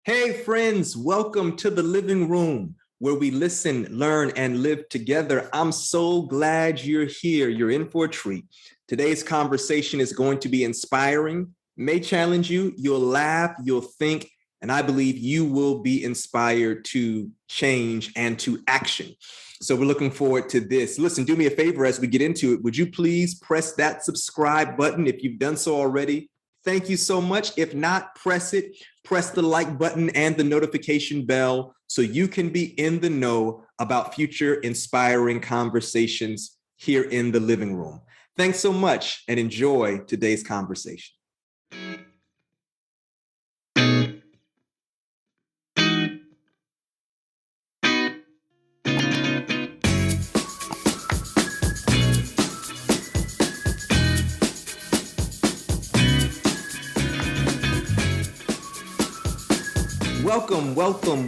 Hey, friends, welcome to the living room where we listen, learn, and live together. I'm so glad you're here. You're in for a treat. Today's conversation is going to be inspiring, may challenge you. You'll laugh, you'll think, and I believe you will be inspired to change and to action. So we're looking forward to this. Listen, do me a favor as we get into it. Would you please press that subscribe button if you've done so already? Thank you so much. If not, press it. Press the like button and the notification bell so you can be in the know about future inspiring conversations here in the living room. Thanks so much and enjoy today's conversation.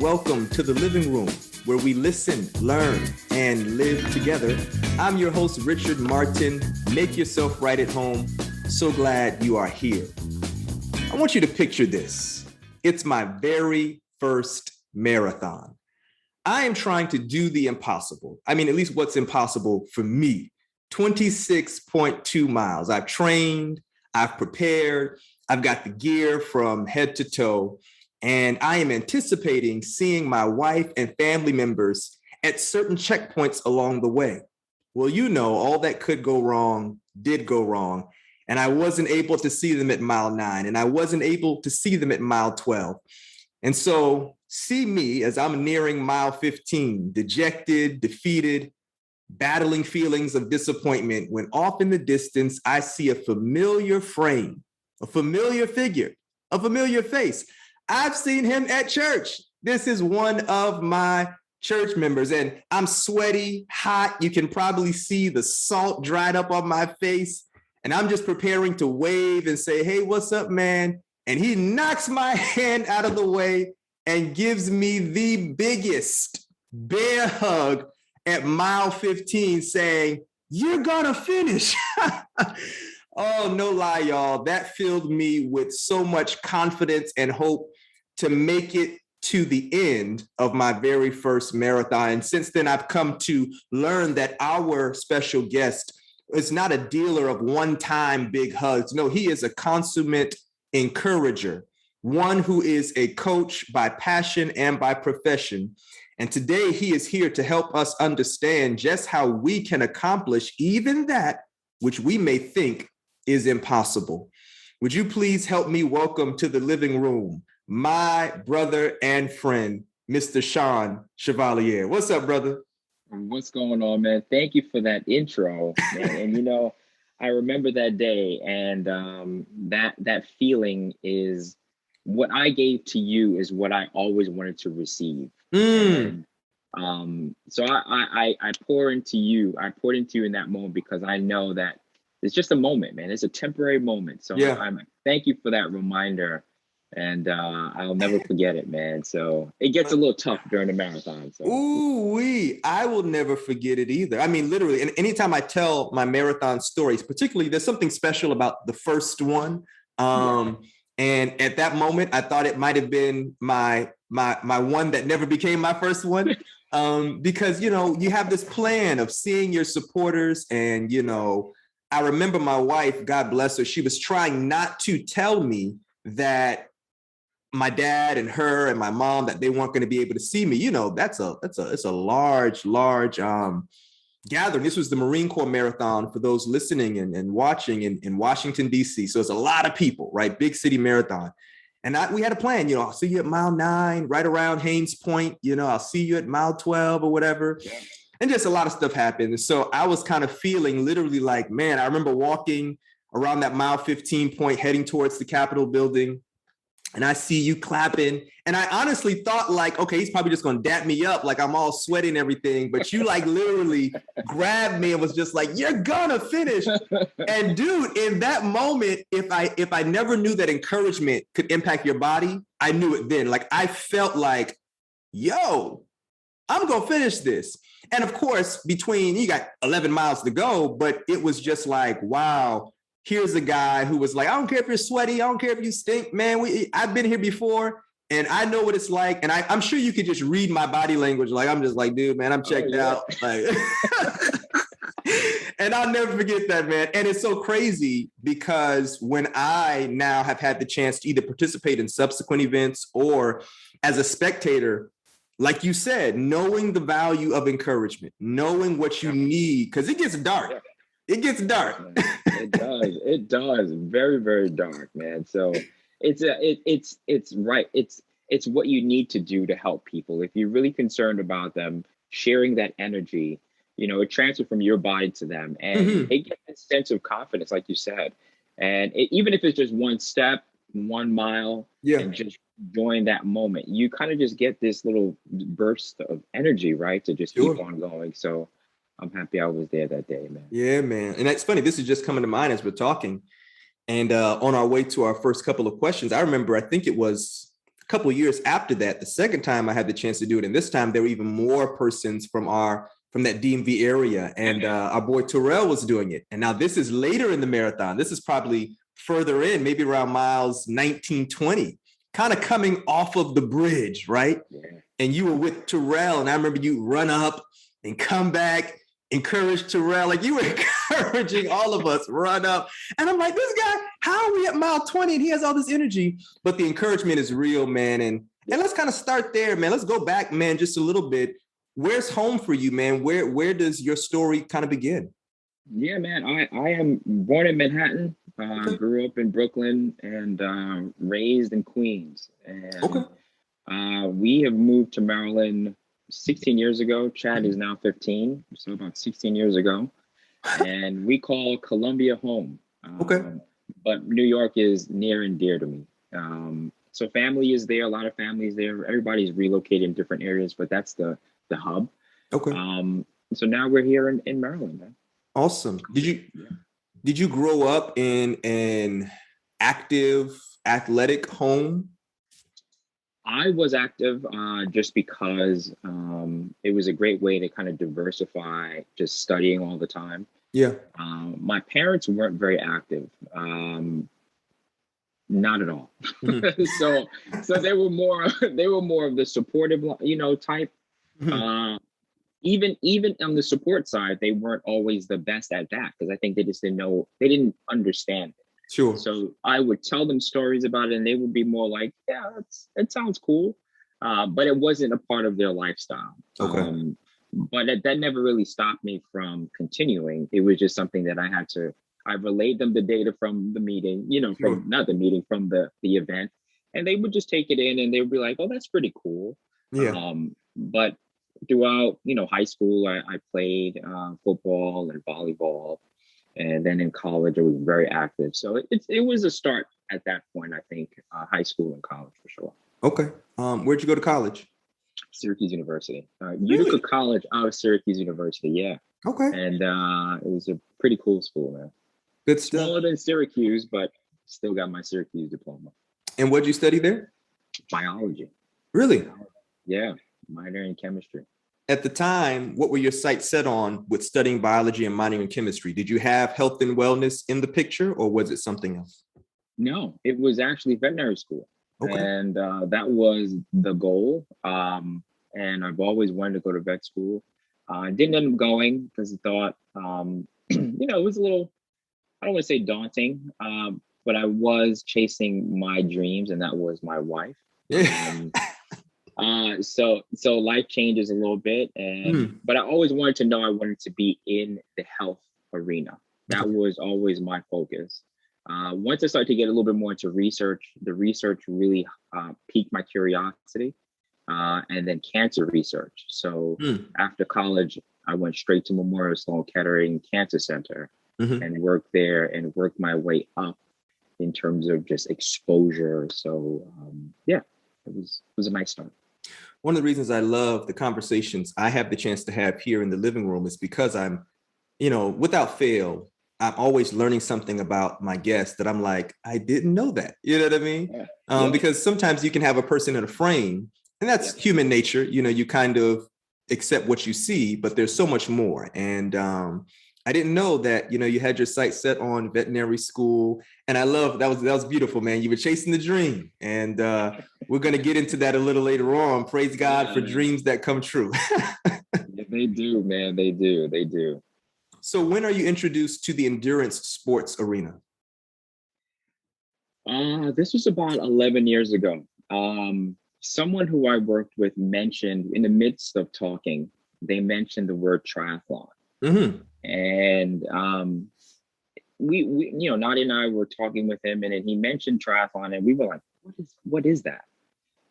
Welcome to the living room where we listen, learn, and live together. I'm your host, Richard Martin. Make yourself right at home. So glad you are here. I want you to picture this. It's my very first marathon. I am trying to do the impossible. I mean, at least what's impossible for me. 26.2 miles. I've trained, I've prepared, I've got the gear from head to toe. And I am anticipating seeing my wife and family members at certain checkpoints along the way. Well, you know, all that could go wrong did go wrong. And I wasn't able to see them at mile 9, and I wasn't able to see them at mile 12. And so see me as I'm nearing mile 15, dejected, defeated, battling feelings of disappointment, when off in the distance, I see a familiar frame, a familiar figure, a familiar face. I've seen him at church. This is one of my church members, and I'm sweaty, hot. You can probably see the salt dried up on my face, and I'm just preparing to wave and say, "Hey, what's up, man?" And he knocks my hand out of the way and gives me the biggest bear hug at mile 15, saying, "You're gonna finish." Oh, no lie, y'all. That filled me with so much confidence and hope to make it to the end of my very first marathon. And since then, I've come to learn that our special guest is not a dealer of one-time big hugs. No, he is a consummate encourager, one who is a coach by passion and by profession. And today he is here to help us understand just how we can accomplish even that which we may think is impossible. Would you please help me welcome to the living room my brother and friend, Mr. Shawn Chevalier. What's up, brother? What's going on, man? Thank you for that intro, man. And I remember that day, and that feeling is what I gave to you is what I always wanted to receive. And, so I pour into you. I poured into you in that moment because I know that it's just a moment, man. It's a temporary moment. So yeah. I'm thank you for that reminder. And I'll never forget it, man. So it gets a little tough during the marathon. So. Ooh-wee. I will never forget it either. I mean, literally, and anytime I tell my marathon stories, particularly, there's something special about the first one. And at that moment, I thought it might have been my one that never became my first one. Because, you have this plan of seeing your supporters. And, I remember my wife, God bless her, she was trying not to tell me that my dad and her and my mom, that they weren't going to be able to see me. It's a large gathering. This was the Marine Corps Marathon for those listening and watching in Washington, D.C. So it's a lot of people, right? Big city marathon. And we had a plan, I'll see you at mile 9, right around Haynes Point. I'll see you at mile 12 or whatever. Yeah. And just a lot of stuff happened. And so I was kind of feeling literally like, man, I remember walking around that mile 15 point, heading towards the Capitol building. And I see you clapping. And I honestly thought like, okay, he's probably just going to dap me up. Like I'm all sweaty and everything. But you like literally grabbed me and was just like, "You're going to finish." And dude, in that moment, if I never knew that encouragement could impact your body, I knew it then. Like I felt like, yo, I'm going to finish this. And of course, you got 11 miles to go, but it was just like, wow. Here's a guy who was like, "I don't care if you're sweaty. I don't care if you stink, man. I've been here before. And I know what it's like. And I'm sure you could just read my body language. Like, I'm just like, dude, man, I'm checked out. Like, and I'll never forget that, man. And it's so crazy because when I now have had the chance to either participate in subsequent events or as a spectator, like you said, knowing the value of encouragement, knowing what you need, because it gets dark. It gets dark. It does. It does. Very, very dark, man. So it's right. It's what you need to do to help people. If you're really concerned about them, sharing that energy, it transfers from your body to them, and they get that sense of confidence, like you said. And even if it's just one step, 1 mile, and just join that moment, you kind of just get this little burst of energy, right? To just keep on going. So I'm happy I was there that day, man. Yeah, man. And that's funny. This is just coming to mind as we're talking. And on our way to our first couple of questions, I remember, I think it was a couple of years after that, the second time I had the chance to do it. And this time there were even more persons from that DMV area. And our boy Terrell was doing it. And now this is later in the marathon. This is probably further in, maybe around miles 19, 20, kind of coming off of the bridge, right? Yeah. And you were with Terrell. And I remember you run up and come back, encourage Terrell. Like, you were encouraging all of us, run up. And I'm like, this guy, how are we at mile 20 and he has all this energy? But the encouragement is real, man. And let's kind of start there, man. Let's go back, man, just a little bit. Where's home for you, man? Where does your story kind of begin? Yeah, man. I am born in Manhattan. Grew up in Brooklyn and raised in Queens. And we have moved to Maryland 16 years ago. Chad is now 15, so about 16 years ago. And we call Columbia home. But New York is near and dear to me. So family is there, a lot of families there. Everybody's relocated in different areas, but that's the hub. So now we're here in Maryland, man. Awesome. Did you grow up in an active, athletic home? I was active just because it was a great way to kind of diversify, just studying all the time. Yeah. My parents weren't very active. Not at all. So they were more of the supportive, type. Even on the support side, they weren't always the best at that, because I think they just didn't understand it. Sure. So I would tell them stories about it and they would be more like, yeah, it sounds cool. But it wasn't a part of their lifestyle. But that never really stopped me from continuing. It was just something that I relayed them the data from the meeting, from the event. And they would just take it in and they would be like, oh, that's pretty cool. Yeah. But throughout, high school, I played football and volleyball. And then in college, I was very active. So it was a start at that point, I think, high school and college for sure. Okay. Where'd you go to college? Syracuse University. Utica College out of Syracuse University, yeah. Okay. And it was a pretty cool school, man. Good stuff. Smaller than Syracuse, but still got my Syracuse diploma. And what'd you study there? Biology. Really? Yeah, minor in chemistry. At the time, what were your sights set on with studying biology and minoring in chemistry? Did you have health and wellness in the picture, or was it something else? No, it was actually veterinary school. Okay. And that was the goal. And I've always wanted to go to vet school. I didn't end up going because I thought, it was a little, I don't want to say daunting, but I was chasing my dreams, and that was my wife. So life changes a little bit, but I always wanted to know I wanted to be in the health arena. That was always my focus. Once I started to get a little bit more into research, the research really piqued my curiosity, and then cancer research. So after college, I went straight to Memorial Sloan Kettering Cancer Center and worked there and worked my way up in terms of just exposure. So it was a nice start. One of the reasons I love the conversations I have the chance to have here in the living room is because I'm, without fail, I'm always learning something about my guests that I'm like, I didn't know that. You know what I mean? Yeah. Because sometimes you can have a person in a frame, and that's human nature. You kind of accept what you see, but there's so much more. And I didn't know that, you had your sights set on veterinary school. And I love, that was beautiful, man. You were chasing the dream. And we're going to get into that a little later on. Praise God for dreams that come true. Yeah, they do, man. They do. They do. So when are you introduced to the endurance sports arena? This was about 11 years ago. Someone who I worked with mentioned in the midst of talking, they mentioned the word triathlon. Mm-hmm. And we Nadia and I were talking with him, and he mentioned triathlon, and we were like, what is that?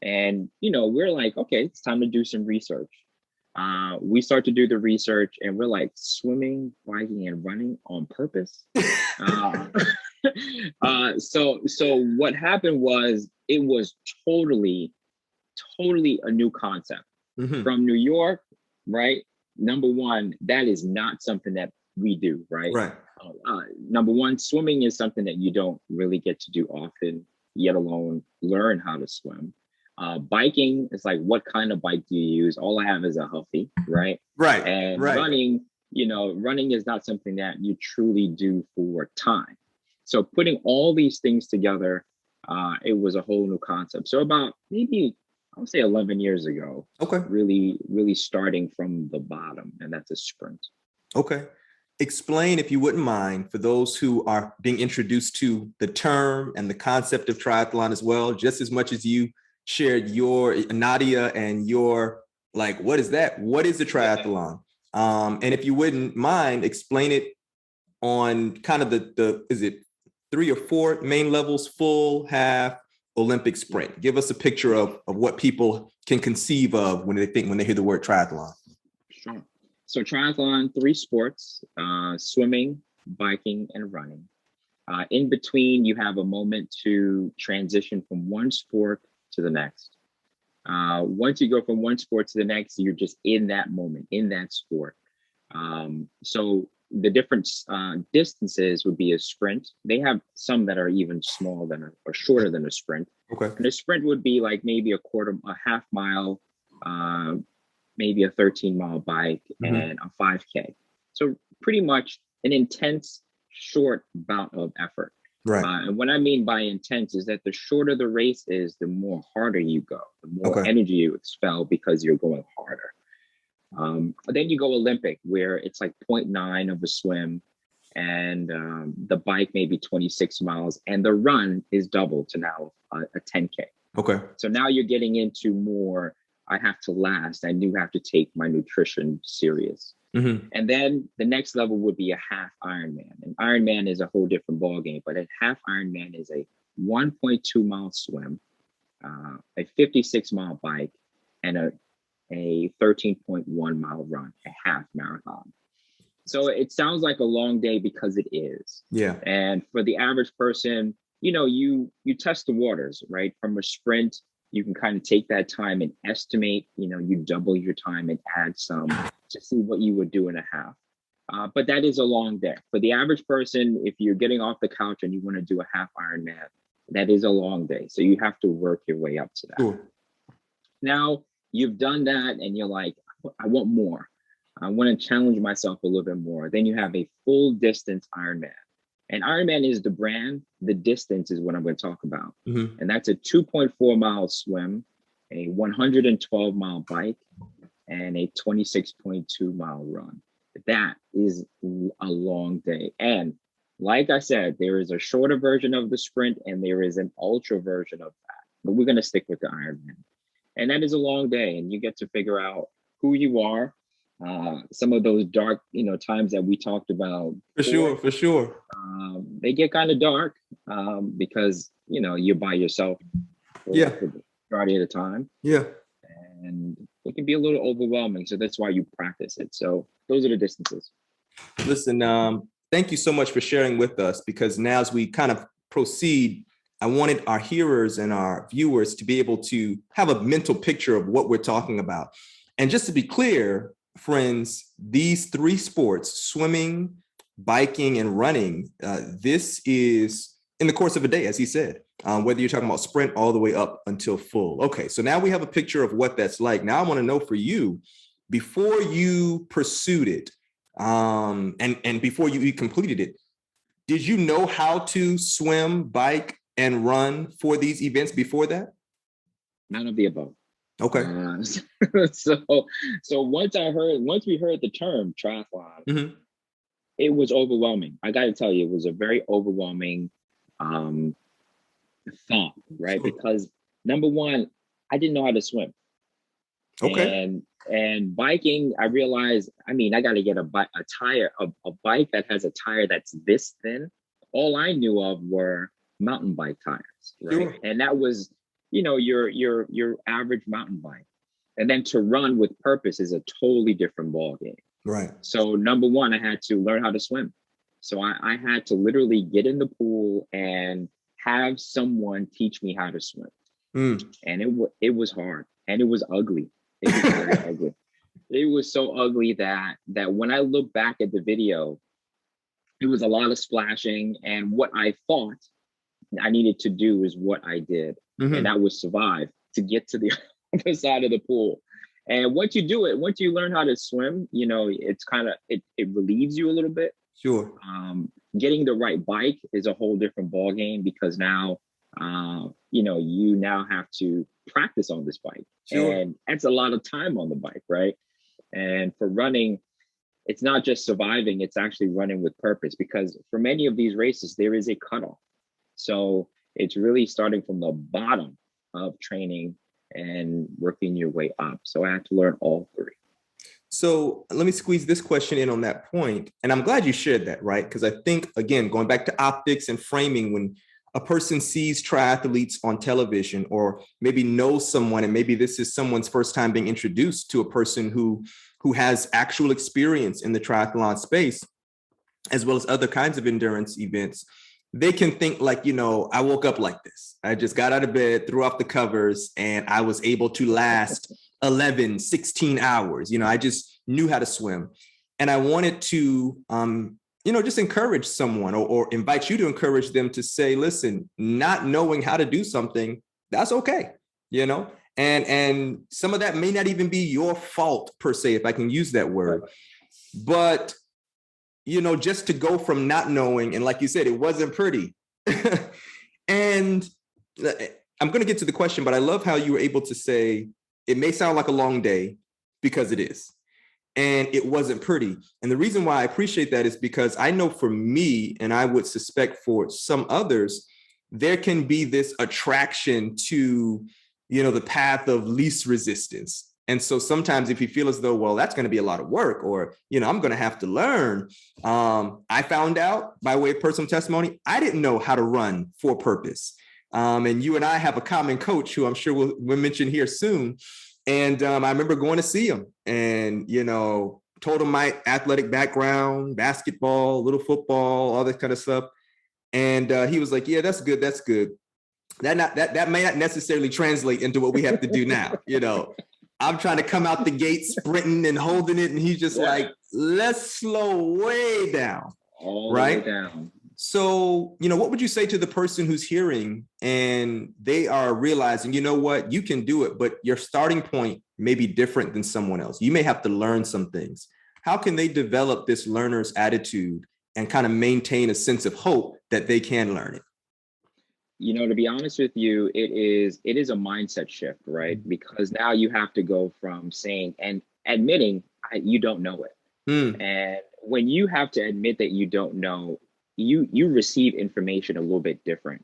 And we're like, okay, it's time to do some research. We start to do the research, and we're like, swimming, biking, and running on purpose. So what happened was, it was totally a new concept. Mm-hmm. From New York, right? Number one, that is not something that we do, right? Right. Number one, swimming is something that you don't really get to do often, yet alone learn how to swim. Biking is like, what kind of bike do you use? All I have is a Huffy, right? Right. And right. running is not something that you truly do for time. So putting all these things together, it was a whole new concept. So about maybe, I would say 11 years ago. Okay. Really starting from the bottom, and that's a sprint. Okay. Explain, if you wouldn't mind, for those who are being introduced to the term and the concept of triathlon as well, just as much as you shared your Nadia and your, like, what is that? What is a triathlon? And if you wouldn't mind, explain it on kind of the is it 3 or 4 main levels: full, half, Olympic, sprint. Give us a picture of what people can conceive of when they hear the word triathlon. Sure. So triathlon, 3 sports: swimming, biking, and running. In between, you have a moment to transition from one sport to the next. Once you go from one sport to the next, you're just in that moment, in that sport. So the different distances would be a sprint. They have some that are even smaller than or shorter than a sprint. Okay. And a sprint would be like maybe a half mile, maybe a 13-mile bike, mm-hmm. and a 5K. So pretty much an intense, short bout of effort. Right. And what I mean by intense is that the shorter the race is, the more harder you go, the more energy you expel because you're going harder. Then you go Olympic, where it's like 0.9 of a swim, and the bike maybe 26 miles, and the run is double to now a 10K. Okay. So now you're getting into more, I have to last. I do have to take my nutrition serious. Mm-hmm. And then the next level would be a half Ironman. And Ironman is a whole different ballgame, but a half Ironman is a 1.2 mile swim, a 56-mile bike, and a 13.1 mile run, a half marathon. So it sounds like a long day because it is. Yeah. And for the average person, you test the waters, right? From a sprint, you can kind of take that time and estimate, you double your time and add some to see what you would do in a half. But that is a long day. For the average person, if you're getting off the couch and you want to do a half Ironman, that is a long day. So you have to work your way up to that. Cool. Now, you've done that and you're like, I want more. I want to challenge myself a little bit more. Then you have a full distance Ironman. And Ironman is the brand. The distance is what I'm going to talk about. Mm-hmm. And that's a 2.4 mile swim, a 112 mile bike, and a 26.2 mile run. That is a long day. And like I said, there is a shorter version of the sprint and there is an ultra version of that. But we're going to stick with the Ironman. And that is a long day. And you get to figure out who you are. Some of those dark, times that we talked about. For sure. They get kind of dark because, you're by yourself for the majority of the time. Yeah. And it can be a little overwhelming. So that's why you practice it. So those are the distances. Listen, thank you so much for sharing with us, because now as we kind of proceed, I wanted our hearers and our viewers to be able to have a mental picture of what we're talking about. And just to be clear, friends, these 3 sports, swimming, biking, and running, this is in the course of a day, as he said, whether you're talking about sprint all the way up until full. Okay, so now we have a picture of what that's like. Now I want to know for you, before you pursued it, and before you completed it, did you know how to swim, bike, and run for these events before that? None of the above. Okay. So once we heard the term triathlon, Mm-hmm. it was overwhelming. I got to tell you, it was a very overwhelming um, thought, right? Sure. Because number one, I didn't know how to swim. Okay. And biking, I realized, I mean, I got to get a bike that has a tire that's this thin. All I knew of were mountain bike tires, right? Sure. And that was, your average mountain bike. And then to run with purpose is a totally different ball game. Right. So number one, I had to learn how to swim. So I had to literally get in the pool and have someone teach me how to swim. And it was hard and it was ugly. It was very ugly. It was so ugly that when I look back at the video, it was a lot of splashing, and what I thought I needed to do is what I did. Mm-hmm. And that was survive to get to the other side of the pool. And once you do it, once you learn how to swim, it's kind of, it relieves you a little bit. Sure. Getting the right bike is a whole different ball game, because now, you now have to practice on this bike. Sure. And that's a lot of time on the bike, right? And for running, it's not just surviving, it's actually running with purpose, because for many of these races, there is a cutoff. So it's really starting from the bottom of training and working your way up. So I had to learn all three. So let me squeeze this question in on that point. And I'm glad you shared that, right? Because I think, again, going back to optics and framing, when a person sees triathletes on television, or maybe knows someone, and maybe this is someone's first time being introduced to a person who has actual experience in the triathlon space, as well as other kinds of endurance events, they can think like, I woke up like this. I just got out of bed, threw off the covers, and I was able to last 11, 16 hours. I just knew how to swim. And I wanted to, just encourage someone, or invite you to encourage them to say, listen, not knowing how to do something, that's okay. And some of that may not even be your fault per se, if I can use that word, but just to go from not knowing, and like you said, it wasn't pretty. And I'm going to get to the question, but I love how you were able to say, it may sound like a long day, because it is. And it wasn't pretty. And the reason why I appreciate that is because I know for me, and I would suspect for some others, there can be this attraction to, the path of least resistance. And so sometimes if you feel as though, well, that's going to be a lot of work, or, I'm going to have to learn. I found out by way of personal testimony, I didn't know how to run for purpose. And you and I have a common coach who I'm sure we'll mention here soon. And I remember going to see him and, told him my athletic background, basketball, little football, all that kind of stuff. And he was like, yeah, that's good. That's good. That may not necessarily translate into what we have to do now. I'm trying to come out the gate sprinting and holding it. And he's just like, let's slow way down. All right? the way down. So, what would you say to the person who's hearing and they are realizing, what, you can do it, but your starting point may be different than someone else. You may have to learn some things. How can they develop this learner's attitude and kind of maintain a sense of hope that they can learn it? To be honest with you, it is a mindset shift, right? Because now you have to go from saying and admitting you don't know it. And when you have to admit that you don't know, you receive information a little bit different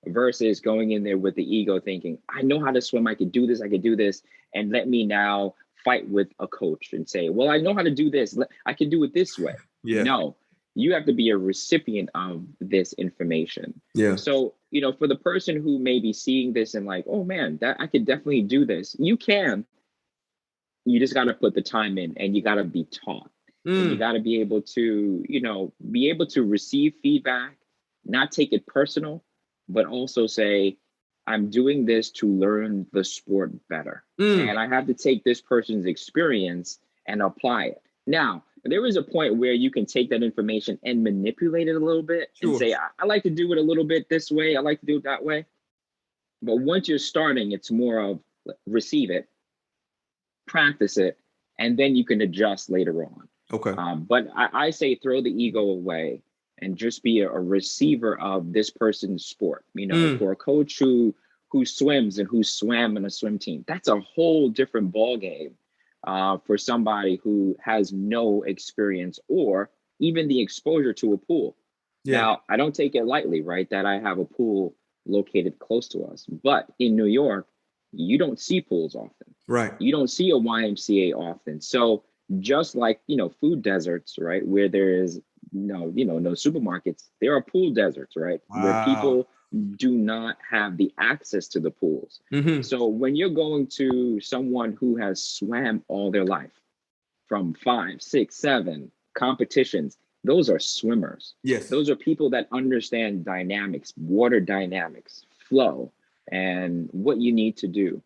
versus going in there with the ego thinking, I know how to swim, I could do this, and let me now fight with a coach and say, well, I know how to do this, I can do it this way. Yeah. No, you have to be a recipient of this information. Yeah. So, for the person who may be seeing this and like, oh man, that I could definitely do this. You just got to put the time in, and you got to be taught. And you got to be able to, receive feedback, not take it personal, but also say, I'm doing this to learn the sport better. And I have to take this person's experience and apply it. Now, there is a point where you can take that information and manipulate it a little bit and say, I like to do it a little bit this way, I like to do it that way. But once you're starting, it's more of receive it, practice it, and then you can adjust later on. Okay. But I say throw the ego away and just be a receiver of this person's sport. You know, for a coach who swims and who swam in a swim team, that's a whole different ball game. For somebody who has no experience or even the exposure to a pool. Yeah. Now, I don't take it lightly, right, that I have a pool located close to us. But in New York, you don't see pools often. Right. You don't see a YMCA often. So just like, food deserts, right, where there is no supermarkets, there are pool deserts, right, where Wow. people do not have the access to the pools. So when you're going to someone who has swam all their life from 5, 6, 7 competitions, those are swimmers. Yes. Those are people that understand dynamics, water dynamics, flow, and what you need to do.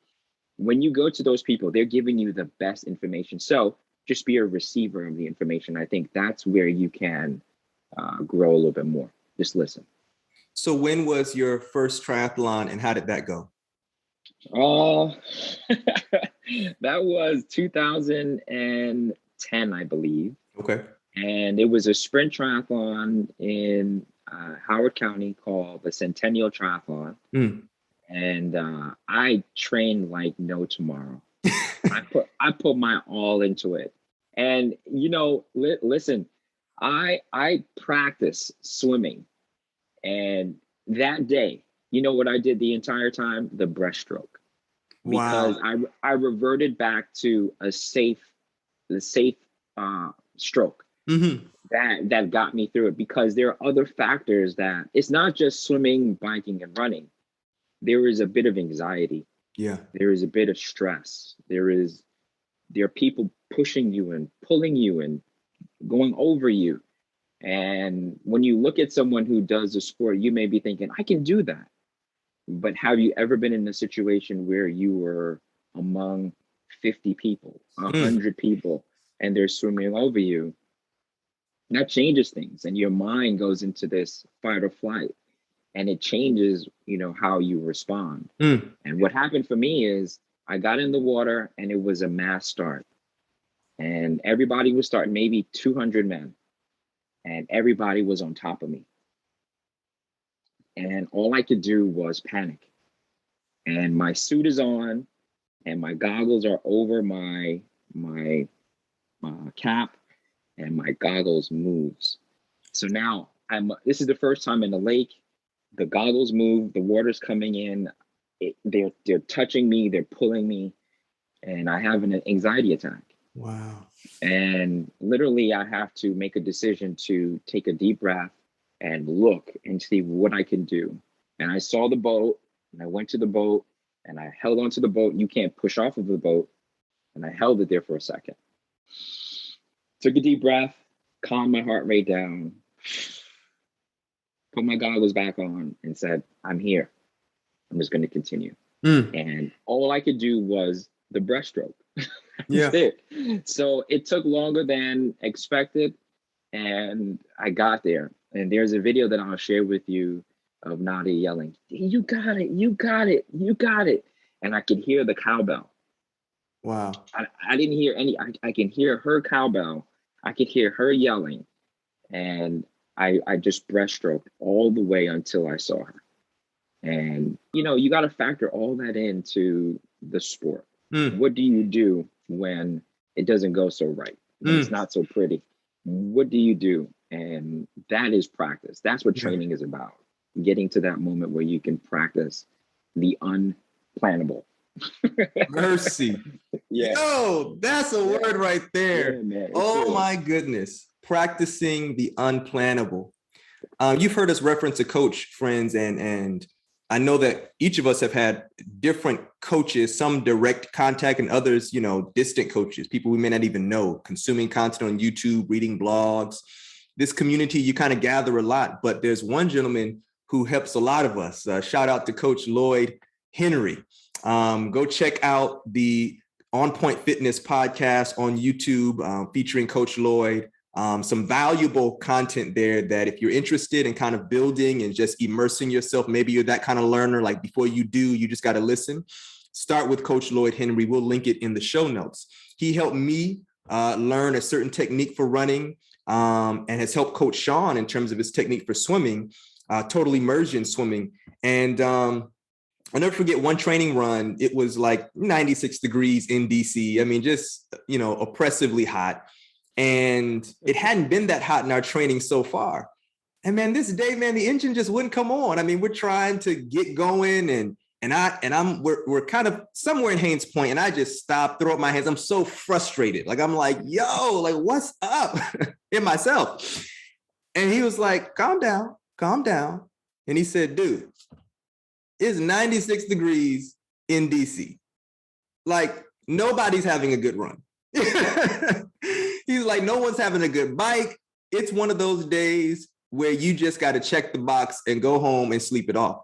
When you go to those people, they're giving you the best information. So just be a receiver of the information. I think that's where you can grow a little bit more. Just listen. So when was your first triathlon and how did that go? Oh, that was 2010, I believe. Okay. And it was a sprint triathlon in Howard County called the Centennial Triathlon. And I trained like no tomorrow. I put my all into it. And listen, I practice swimming, and that day, you know what I did the entire time? The breaststroke. Because Wow. I reverted back to the safe stroke that got me through it. Because there are other factors that it's not just swimming, biking, and running. There is a bit of anxiety. Yeah. There is a bit of stress. There are people pushing you and pulling you and going over you. And when you look at someone who does the sport, you may be thinking, I can do that. But have you ever been in a situation where you were among 50 people, 100 people, and they're swimming over you? That changes things, and your mind goes into this fight or flight, and it changes, how you respond. And what happened for me is I got in the water, and it was a mass start, and everybody was starting, maybe 200 men, and everybody was on top of me. And all I could do was panic. And my suit is on, and my goggles are over my cap, and my goggles moves. So now this is the first time in the lake. The goggles move, the water's coming in. They're touching me, they're pulling me, and I have an anxiety attack. Wow. And literally, I have to make a decision to take a deep breath and look and see what I can do. And I saw the boat, and I went to the boat, and I held onto the boat. You can't push off of the boat. And I held it there for a second. Took a deep breath, calmed my heart rate down, put my goggles back on, and said, I'm here. I'm just going to continue. And all I could do was the breaststroke. Yeah. That's it. So it took longer than expected, and I got there. And there's a video that I'll share with you of Nadia yelling, you got it, you got it, you got it. And I could hear the cowbell. Wow. I didn't hear any, I can hear her cowbell. I could hear her yelling. And I just breaststroked all the way until I saw her. And, you got to factor all that into the sport. What do you do when it doesn't go so right? When it's not so pretty? What do you do? And that is practice. That's what training is about. Getting to that moment where you can practice the unplannable. Mercy. Yeah. Yo, that's a word right there. Yeah, oh my goodness. Practicing the unplannable. You've heard us reference a coach, friends, and I know that each of us have had different coaches, some direct contact and others, distant coaches, people we may not even know, consuming content on YouTube, reading blogs. This community, you kind of gather a lot, but there's one gentleman who helps a lot of us. Shout out to Coach Lloyd Henry. Go check out the On Point Fitness podcast on YouTube featuring Coach Lloyd. Some valuable content there that if you're interested in kind of building and just immersing yourself, maybe you're that kind of learner, like before you do, you just got to listen. Start with Coach Lloyd Henry. We'll link it in the show notes. He helped me learn a certain technique for running, and has helped coach Shawn in terms of his technique for swimming, total immersion swimming. And I'll never forget one training run. It was like 96 degrees in DC. I mean, just, oppressively hot. And it hadn't been that hot in our training so far. And man, this day, man, the engine just wouldn't come on. I mean, we're trying to get going, and we're kind of somewhere in Haynes Point, and I just stopped, throw up my hands. I'm so frustrated. Like, I'm like, yo, like, what's up in myself? And he was like, calm down. And he said, dude, it's 96 degrees in DC. Like, nobody's having a good run. He's like, no one's having a good bike. It's one of those days where you just got to check the box and go home and sleep it off.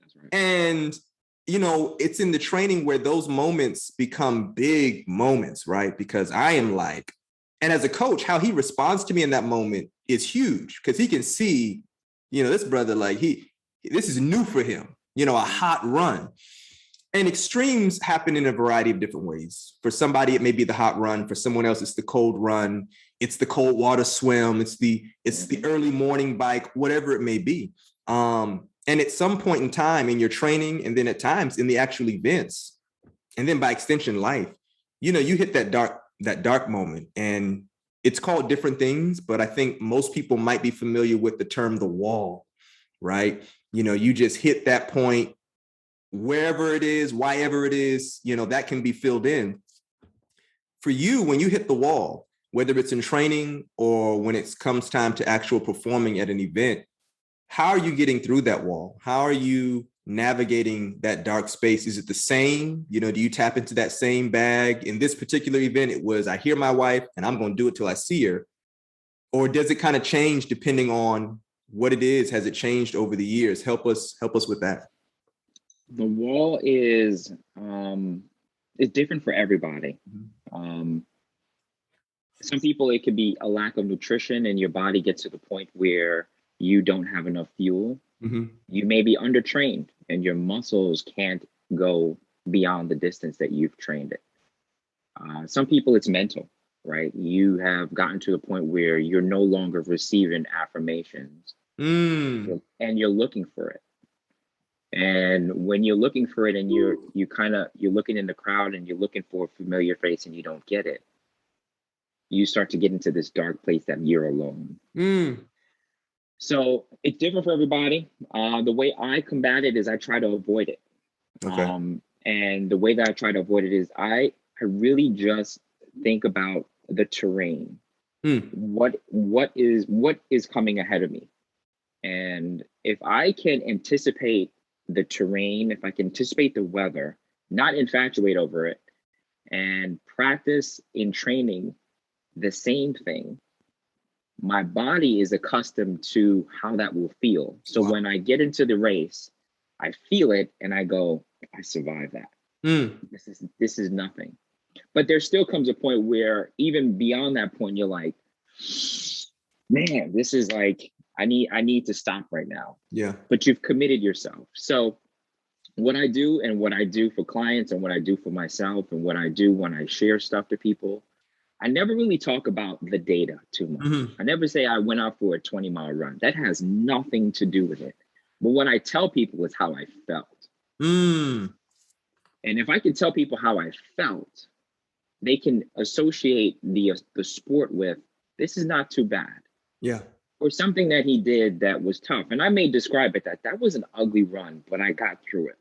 That's right. And, it's in the training where those moments become big moments, right? Because I am like, and as a coach, how he responds to me in that moment is huge, because he can see, this brother, like this is new for him, a hot run. And extremes happen in a variety of different ways. For somebody, it may be the hot run. For someone else, it's the cold run. It's the cold water swim. It's the early morning bike, whatever it may be. And at some point in time in your training, and then at times in the actual events, and then by extension, life, you hit that dark moment. And it's called different things, but I think most people might be familiar with the term the wall, right? You just hit that point. Wherever it is, whyever it is, that can be filled in. For you, when you hit the wall, whether it's in training or when it comes time to actual performing at an event, how are you getting through that wall? How are you navigating that dark space? Is it the same? Do you tap into that same bag? In this particular event, it was, I hear my wife and I'm going to do it till I see her. Or does it kind of change depending on what it is? Has it changed over the years? Help us with that. The wall is different for everybody. Some people, it could be a lack of nutrition and your body gets to the point where you don't have enough fuel. Mm-hmm. You may be undertrained and your muscles can't go beyond the distance that you've trained it. Some people, it's mental, right? You have gotten to the point where you're no longer receiving affirmations and you're looking for it. And when you're looking for it and you're looking in the crowd and you're looking for a familiar face and you don't get it, you start to get into this dark place that you're alone. So it's different for everybody. The way I combat it is I try to avoid it. Okay. And the way that I try to avoid it is I really just think about the terrain. What is coming ahead of me? And if I can anticipate the terrain, if I can anticipate the weather, not infatuate over it, and practice in training the same thing, my body is accustomed to how that will feel. So when I get into the race, I feel it and I go, I survived that. This is nothing. But there still comes a point where even beyond that point, you're like, man, this is like, I need to stop right now. Yeah. But you've committed yourself. So what I do for clients and what I do for myself and what I do when I share stuff to people, I never really talk about the data too much. Mm-hmm. I never say I went out for a 20-mile run. That has nothing to do with it. But what I tell people is how I felt. And if I can tell people how I felt, they can associate the sport with, this is not too bad. Yeah. Or something that he did that was tough. And I may describe it that was an ugly run, but I got through it.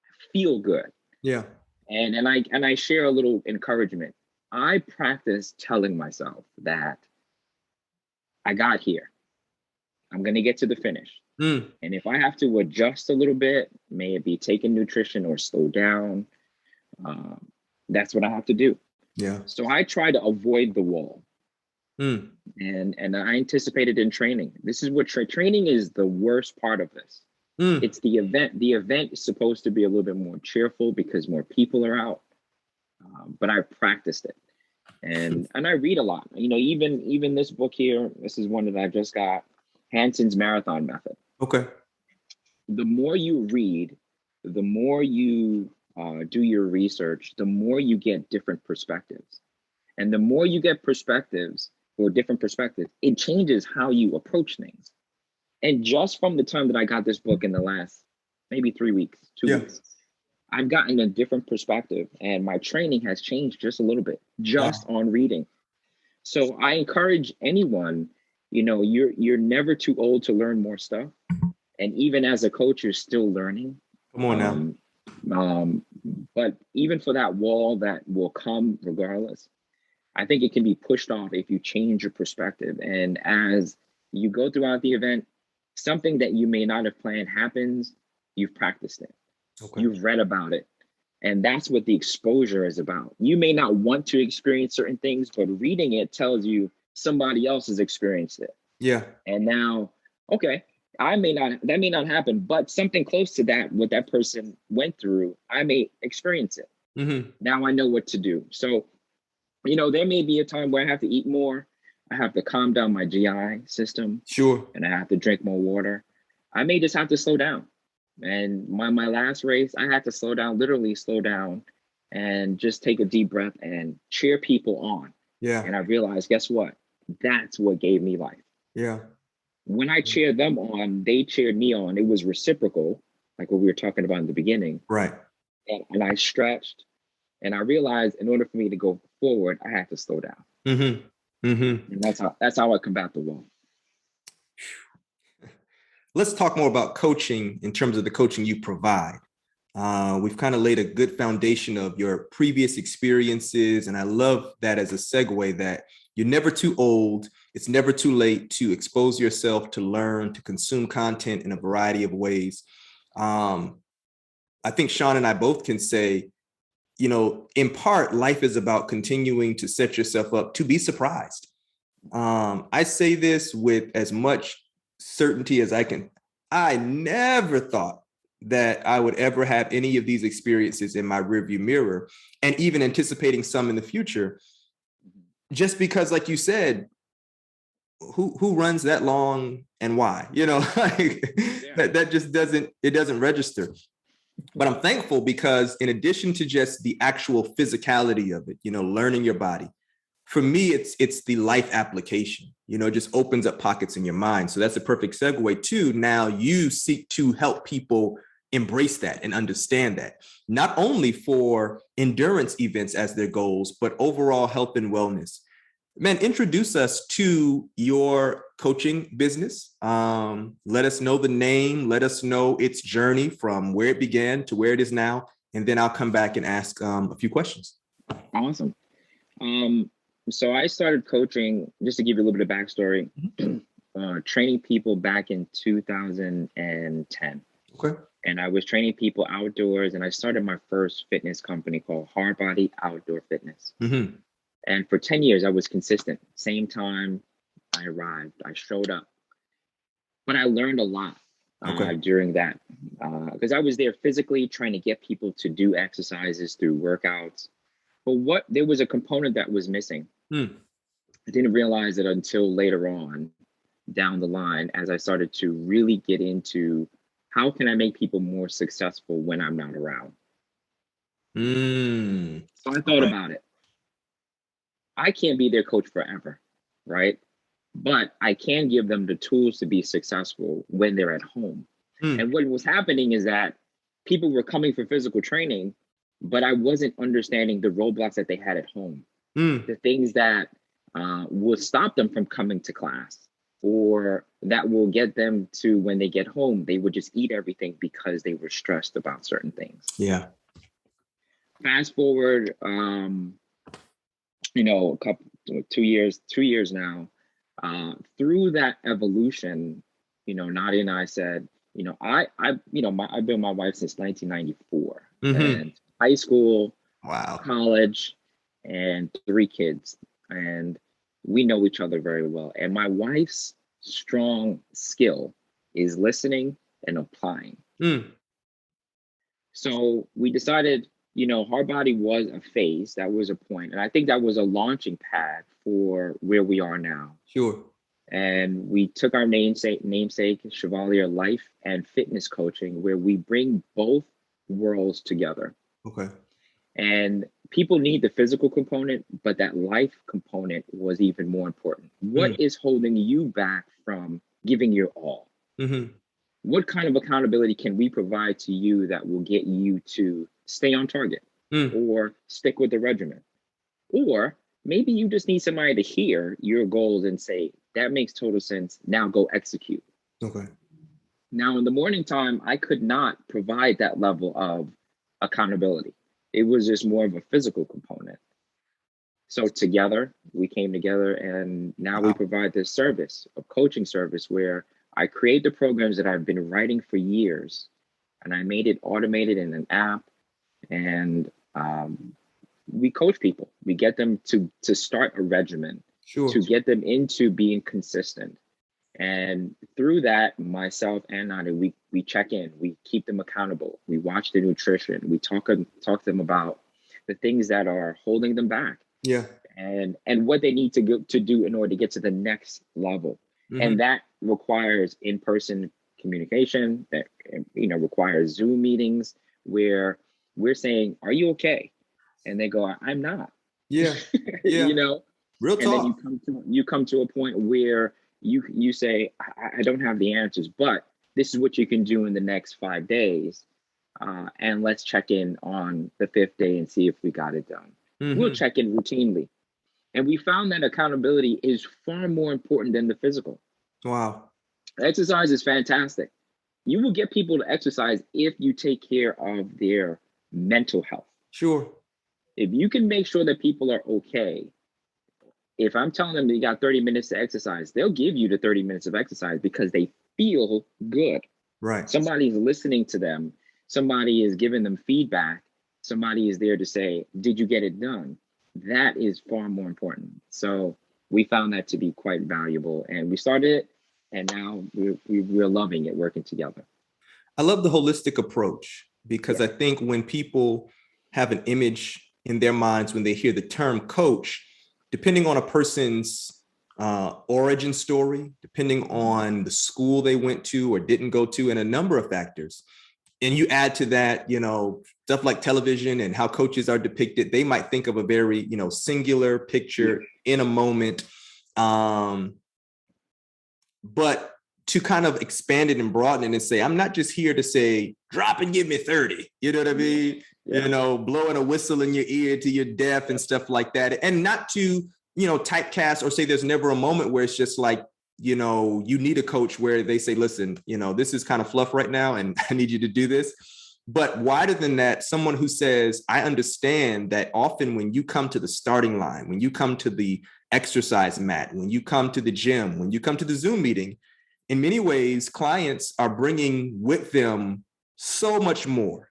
I feel good. Yeah. And I share a little encouragement. I practice telling myself that I got here. I'm going to get to the finish. And if I have to adjust a little bit, may it be taking nutrition or slow down, that's what I have to do. Yeah. So I try to avoid the wall. And I anticipated in training. This is what training is, the worst part of this. It's the event. The event is supposed to be a little bit more cheerful because more people are out. But I practiced it, and I read a lot. Even this book here. This is one that I just got. Hanson's Marathon Method. Okay. The more you read, the more you do your research, the more you get different perspectives. And the more you get perspectives or different perspectives, it changes how you approach things. And just from the time that I got this book in the last maybe 3 weeks, 2 weeks, I've gotten a different perspective, and my training has changed just a little bit just on reading. So I encourage anyone, you're never too old to learn more stuff. And even as a coach, you're still learning. Come on now. But even for that wall that will come regardless, I think it can be pushed off if you change your perspective. And as you go throughout the event, something that you may not have planned happens, you've practiced it. Okay. You've read about it. And that's what the exposure is about. You may not want to experience certain things, but reading it tells you somebody else has experienced it. Yeah. And now, okay, that may not happen, but something close to that, what that person went through, I may experience it. Mm-hmm. Now I know what to do. So, there may be a time where I have to eat more. I have to calm down my GI system. Sure. And I have to drink more water. I may just have to slow down. And my last race, I had to literally slow down and just take a deep breath and cheer people on. Yeah. And I realized, guess what? That's what gave me life. Yeah. When I cheered them on, they cheered me on. It was reciprocal, like what we were talking about in the beginning. Right. And I stretched, and I realized in order for me to go forward, I had to slow down. Mm-hmm. Mm-hmm. And that's how I combat the wall. Let's talk more about coaching in terms of the coaching you provide. We've kind of laid a good foundation of your previous experiences. And I love that as a segue that you're never too old. It's never too late to expose yourself, to learn, to consume content in a variety of ways. I think Shawn and I both can say, in part, life is about continuing to set yourself up to be surprised. I say this with as much certainty as I can. I never thought that I would ever have any of these experiences in my rearview mirror, and even anticipating some in the future, just because, like you said, who runs that long and why? That just doesn't register. But I'm thankful because in addition to just the actual physicality of it, learning your body, for me, it's the life application, it just opens up pockets in your mind. So that's a perfect segue to now you seek to help people embrace that and understand that, not only for endurance events as their goals, but overall health and wellness. Man, introduce us to your coaching business. Let us know the name. Let us know its journey from where it began to where it is now. And then I'll come back and ask a few questions. Awesome. So I started coaching, just to give you a little bit of backstory, training people back in 2010. Okay. And I was training people outdoors, and I started my first fitness company called Hard Body Outdoor Fitness. Mm-hmm. And for 10 years, I was consistent. Same time I arrived, I showed up. But I learned a lot during that because I was there physically trying to get people to do exercises through workouts. But there was a component that was missing. I didn't realize it until later on down the line as I started to really get into how can I make people more successful when I'm not around. So I thought about it. I can't be their coach forever, right? But I can give them the tools to be successful when they're at home. And what was happening is that people were coming for physical training, but I wasn't understanding the roadblocks that they had at home. The things that will stop them from coming to class, or that will get them to, when they get home, they would just eat everything because they were stressed about certain things. Yeah. Fast forward, a couple, 2 years now, through that evolution, Nadia and I said, I've been with my wife since 1994, and high school, college, and 3 kids. And we know each other very well. And my wife's strong skill is listening and applying. So we decided, Hard Body was a phase. That was a point. And I think that was a launching pad for where we are now. Sure. And we took our namesake, Chevalier Life and Fitness Coaching, where we bring both worlds together. Okay. And people need the physical component, but that life component was even more important. What is holding you back from giving your all? Mm-hmm. What kind of accountability can we provide to you that will get you to stay on target or stick with the regimen? Or maybe you just need somebody to hear your goals and say, that makes total sense. Now go execute. Okay. Now, in the morning time, I could not provide that level of accountability. It was just more of a physical component. So together, we came together, and now we provide this service, a coaching service, where I create the programs that I've been writing for years, and I made it automated in an app, and we coach people. We get them to start a regimen, to get them into being consistent. And through that, myself and Nani, we check in, we keep them accountable. We watch their nutrition. We talk to them about the things that are holding them back. Yeah. And what they need to do in order to get to the next level. Mm-hmm. And that requires in-person communication, that, you know, requires Zoom meetings where we're saying, are you okay? And they go, I'm not. Yeah. Yeah. You know, real talk. And then you come to a point where you say, I don't have the answers, but this is what you can do in the next 5 days. And let's check in on the 5th day and see if we got it done. Mm-hmm. We'll check in routinely. And we found that accountability is far more important than the physical. Wow. Exercise is fantastic. You will get people to exercise if you take care of their mental health. Sure. If you can make sure that people are okay, if I'm telling them they got 30 minutes to exercise, they'll give you the 30 minutes of exercise because they feel good. Right. Somebody's listening to them. Somebody is giving them feedback. Somebody is there to say, did you get it done? That is far more important. So we found that to be quite valuable, and we started it, and now we're loving it, working together. I love the holistic approach because I think when people have an image in their minds, when they hear the term coach, depending on a person's origin story, depending on the school they went to or didn't go to, and a number of factors, and you add to that, you know, stuff like television and how coaches are depicted, they might think of a very, you know, singular picture in a moment. But to kind of expand it and broaden it and say, I'm not just here to say, drop and give me 30. You know what I mean? Yeah. You know, blowing a whistle in your ear to your deaf and stuff like that. And not to, you know, typecast or say there's never a moment where it's just like, you know, you need a coach where they say, listen, you know, this is kind of fluff right now and I need you to do this. But wider than that, someone who says, I understand that often when you come to the starting line, when you come to the exercise mat, when you come to the gym, when you come to the Zoom meeting, in many ways, clients are bringing with them so much more.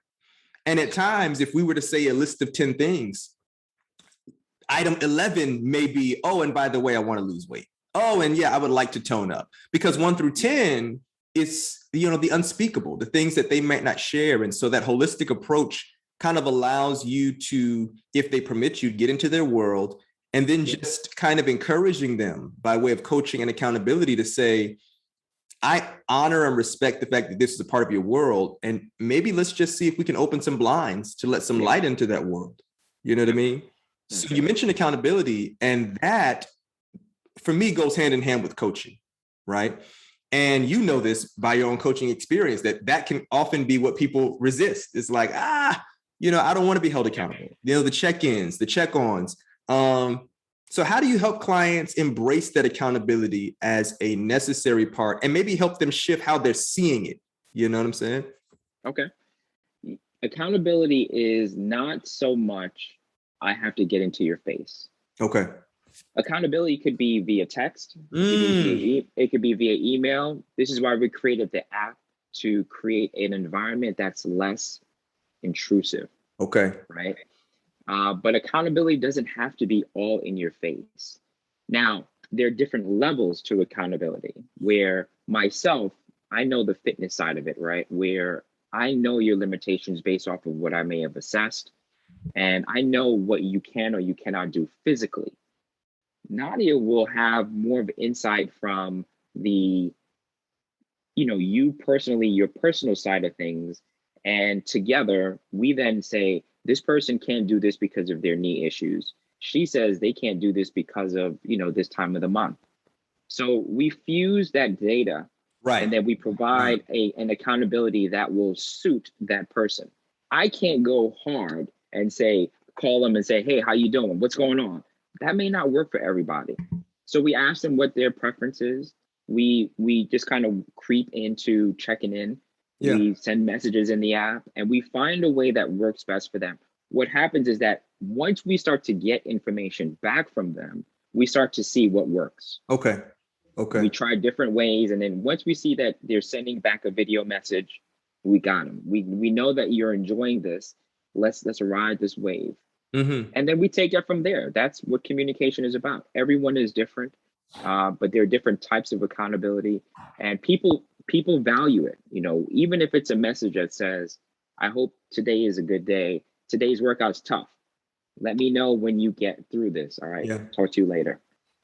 And at times, if we were to say a list of 10 things, item 11 may be, oh, and by the way, I want to lose weight. Oh, and yeah, I would like to tone up, because 1 through 10 is, you know, the unspeakable, the things that they might not share. And so that holistic approach kind of allows you to, if they permit you, get into their world, and then just kind of encouraging them by way of coaching and accountability to say, I honor and respect the fact that this is a part of your world. And maybe let's just see if we can open some blinds to let some light into that world. You know what I mean? So you mentioned accountability, and that for me goes hand in hand with coaching, right? And you know this by your own coaching experience, that can often be what people resist. It's like, you know, I don't want to be held accountable. You know, the check-ins, the check-ons. So how do you help clients embrace that accountability as a necessary part and maybe help them shift how they're seeing it? You know what I'm saying? Okay. Accountability is not so much, I have to get into your face. Okay. Accountability could be via text. It could be via email. This is why we created the app, to create an environment that's less intrusive. Okay. Right. But accountability doesn't have to be all in your face. Now, there are different levels to accountability where myself, I know the fitness side of it, right? Where I know your limitations based off of what I may have assessed. And I know what you can or you cannot do physically. Nadia will have more of insight from the, you know, you personally, your personal side of things. And together we then say, this person can't do this because of their knee issues. She says they can't do this because of, this time of the month. So we fuse that data, Right. and then we provide an accountability that will suit that person. I can't go hard and call them and say, hey, how you doing? What's going on? That may not work for everybody. So we ask them what their preference is. We just kind of creep into checking in. Yeah. We send messages in the app, and we find a way that works best for them. What happens is that once we start to get information back from them, we start to see what works. Okay. We try different ways, and then once we see that they're sending back a video message, we got them. We know that you're enjoying this. Let's ride this wave. Mm-hmm. And then we take it from there. That's what communication is about. Everyone is different, but there are different types of accountability, and people value it. Even if it's a message that says, I hope today is a good day. Today's workout's tough. Let me know when you get through this. All right. Yeah. Talk to you later.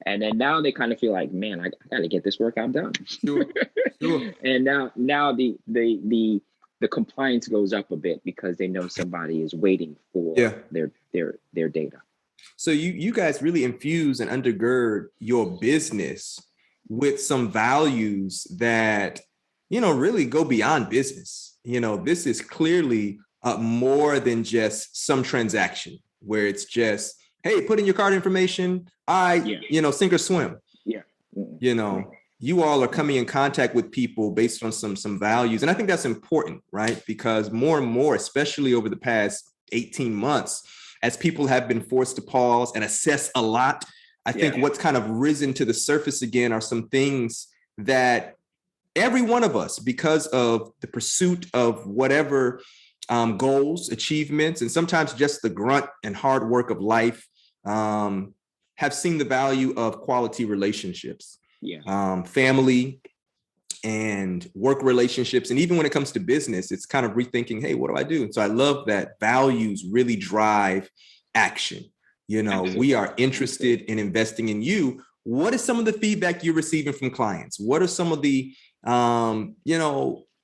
And then now they kind of feel like, man, I got to get this workout done. Sure. And now the compliance goes up a bit because they know somebody is waiting for their data. So you guys really infuse and undergird your business with some values that, really go beyond business. This is clearly more than just some transaction where it's just, hey, put in your card information. Sink or swim. Yeah. You all are coming in contact with people based on some values. And I think that's important, right? Because more and more, especially over the past 18 months, as people have been forced to pause and assess a lot, I think what's kind of risen to the surface again are some things that every one of us, because of the pursuit of whatever goals, achievements, and sometimes just the grunt and hard work of life, have seen the value of quality relationships, family and work relationships. And even when it comes to business, it's kind of rethinking, hey, what do I do? And so I love that values really drive action. We are interested in investing in you. What is some of the feedback you're receiving from clients? What are some of the,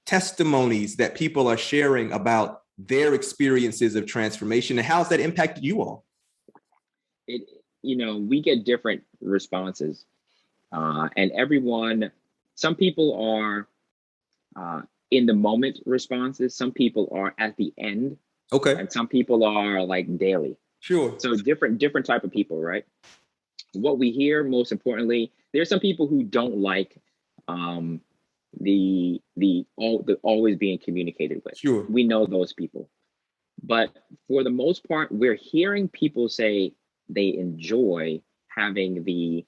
testimonies that people are sharing about their experiences of transformation, and how's that impacted you all? We get different responses, and some people are in the moment responses. Some people are at the end. Okay. And some people are like daily. Sure. So different type of people, right? What we hear most importantly, there's some people who don't like the always being communicated with. Sure. We know those people. But for the most part, we're hearing people say they enjoy having the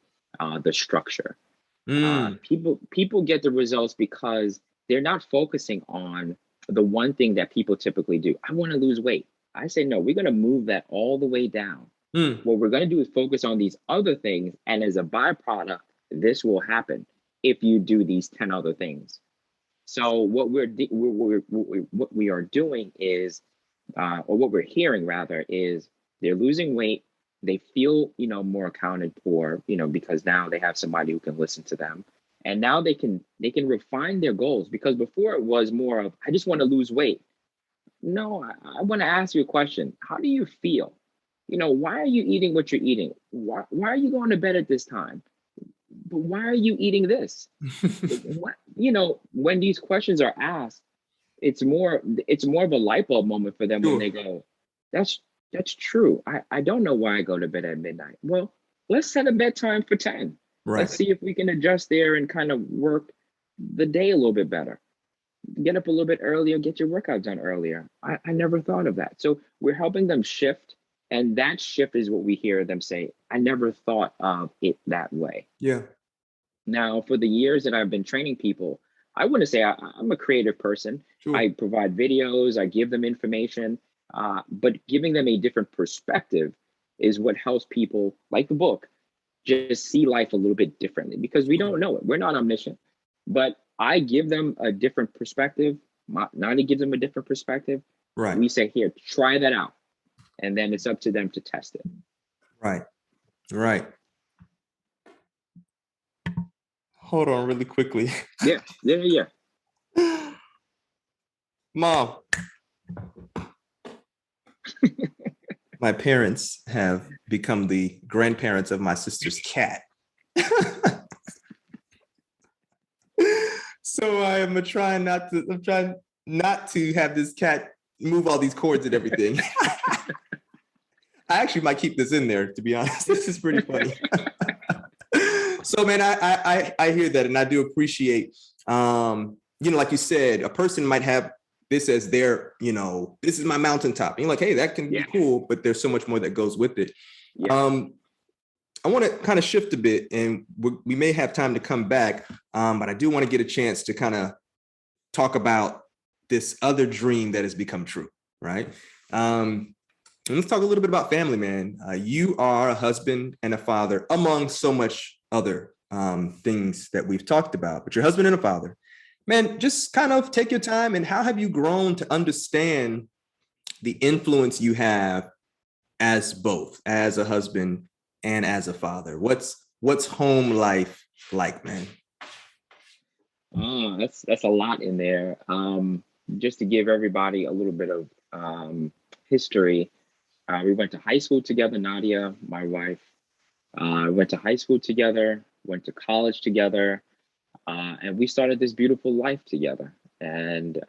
structure. People get the results because they're not focusing on the one thing that people typically do. I want to lose weight. I say, no, we're going to move that all the way down. What we're going to do is focus on these other things. And as a byproduct, this will happen if you do these 10 other things. So what we are doing is, or what we're hearing rather, is they're losing weight. They feel, more accounted for, because now they have somebody who can listen to them. And now they can refine their goals, because before it was more of, I just want to lose weight. No, I want to ask you a question. How do you feel? Why are you eating what you're eating? Why are you going to bed at this time? But why are you eating this? When these questions are asked, it's more of a light bulb moment for them. Sure. When they go, that's true. I don't know why I go to bed at midnight. Well, let's set a bedtime for 10. Right. Let's see if we can adjust there and kind of work the day a little bit better. Get up a little bit earlier, get your workout done earlier. I never thought of that. So we're helping them shift. And that shift is what we hear them say, I never thought of it that way. Yeah. Now, for the years that I've been training people, I wouldn't say I'm a creative person. Sure. I provide videos, I give them information, but giving them a different perspective is what helps people, like the book, just see life a little bit differently, because we don't know it. We're not omniscient, but I give them a different perspective. Nani gives them a different perspective. Right. We say, here, try that out. And then it's up to them to test it. Right. Hold on really quickly. Yeah. Mom. My parents have become the grandparents of my sister's cat. So I'm trying not to have this cat move all these cords and everything. I actually might keep this in there, to be honest. This is pretty funny. So, man, I hear that, and I do appreciate, like you said, a person might have this as their, this is my mountaintop. And you're like, hey, that can be cool, but there's so much more that goes with it. Yeah. I want to kind of shift a bit, and we may have time to come back, but I do want to get a chance to kind of talk about this other dream that has become true, right? And let's talk a little bit about family, man. You are a husband and a father, among so much other things that we've talked about, but you're a husband and a father. Man, just kind of take your time, and how have you grown to understand the influence you have as both, as a husband and as a father? What's home life like, man? That's a lot in there. Just to give everybody a little bit of history, we went to high school together, Nadia, my wife. Went to high school together, went to college together, and we started this beautiful life together. And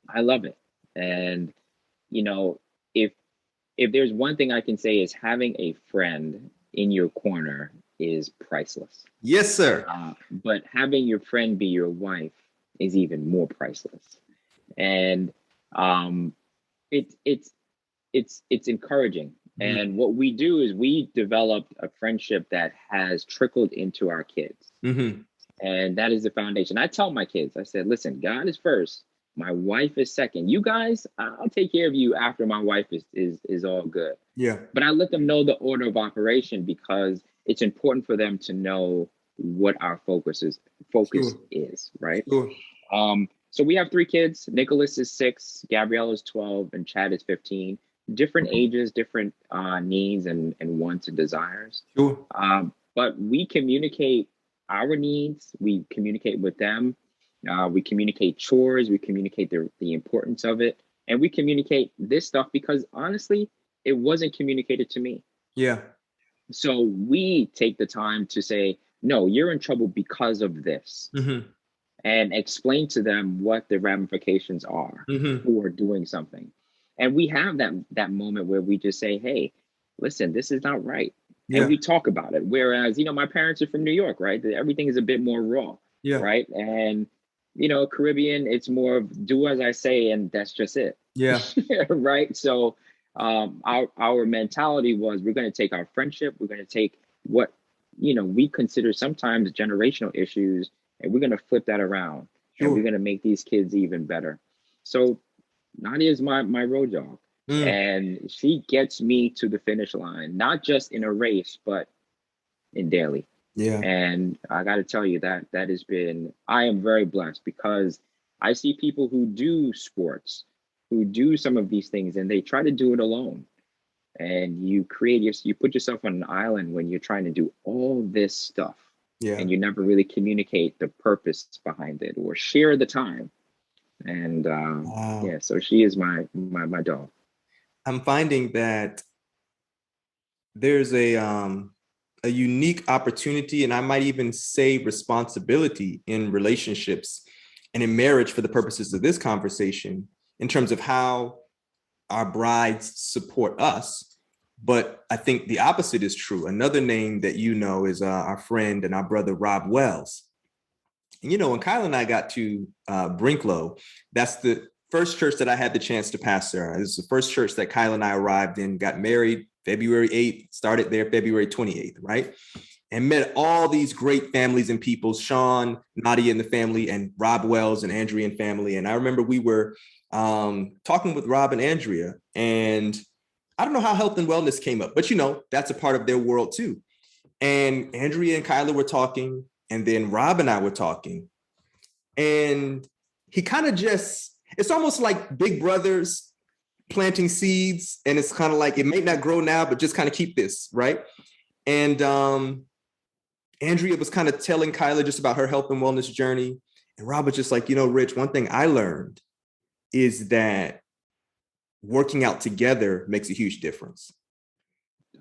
I love it. And, if there's one thing I can say is having a friend in your corner is priceless. Yes, sir. But having your friend be your wife is even more priceless. And it's encouraging. Mm-hmm. And what we do is we developed a friendship that has trickled into our kids. Mm-hmm. And that is the foundation. I tell my kids, I said, listen, God is first. My wife is second. You guys, I'll take care of you after my wife is all good. Yeah. But I let them know the order of operation because it's important for them to know what our focus is, right? Sure. So we have 3 kids. Nicholas is 6, Gabrielle is 12, and Chad is 15. Different ages, different needs and wants and desires. Sure. But we communicate our needs. We communicate with them. We communicate chores. We communicate the importance of it. And we communicate this stuff because honestly, it wasn't communicated to me. Yeah. So we take the time to say, no, you're in trouble because of this. Mm-hmm. And explain to them what the ramifications are for doing something. And we have that moment where we just say, hey, listen, this is not right. Yeah. And we talk about it. Whereas, my parents are from New York, right? Everything is a bit more raw, right? And, Caribbean, it's more of do as I say, and that's just it. Yeah. Right. So our mentality was we're going to take our friendship. We're going to take what, we consider sometimes generational issues, and we're going to flip that around. Sure. And we're going to make these kids even better. So Nadia is my road dog. And she gets me to the finish line, not just in a race, but in daily. Yeah. And I got to tell you that I am very blessed because I see people who do sports, who do some of these things, and they try to do it alone. And you put yourself on an island when you're trying to do all this stuff. Yeah. And you never really communicate the purpose behind it or share the time. And wow. So she is my dog. I'm finding that there's a unique opportunity, and I might even say responsibility in relationships and in marriage for the purposes of this conversation in terms of how our brides support us. But I think the opposite is true. Another name that is our friend and our brother, Rob Wells. And, when Kyle and I got to Brinklow, that's the first church that I had the chance to pastor. This is the first church that Kyle and I arrived in, got married February 8th, started there February 28th, right? And met all these great families and people, Shawn, Nadia and the family, and Rob Wells and Andrea and family. And I remember we were talking with Rob and Andrea, and I don't know how health and wellness came up, but that's a part of their world too. And Andrea and Kyla were talking, and then Rob and I were talking, and he kind of it's almost like big brothers planting seeds. And it's kind of like, it may not grow now, but just kind of keep this, right? And Andrea was kind of telling Kyla just about her health and wellness journey. And Rob was just like, Rich, one thing I learned is that working out together makes a huge difference.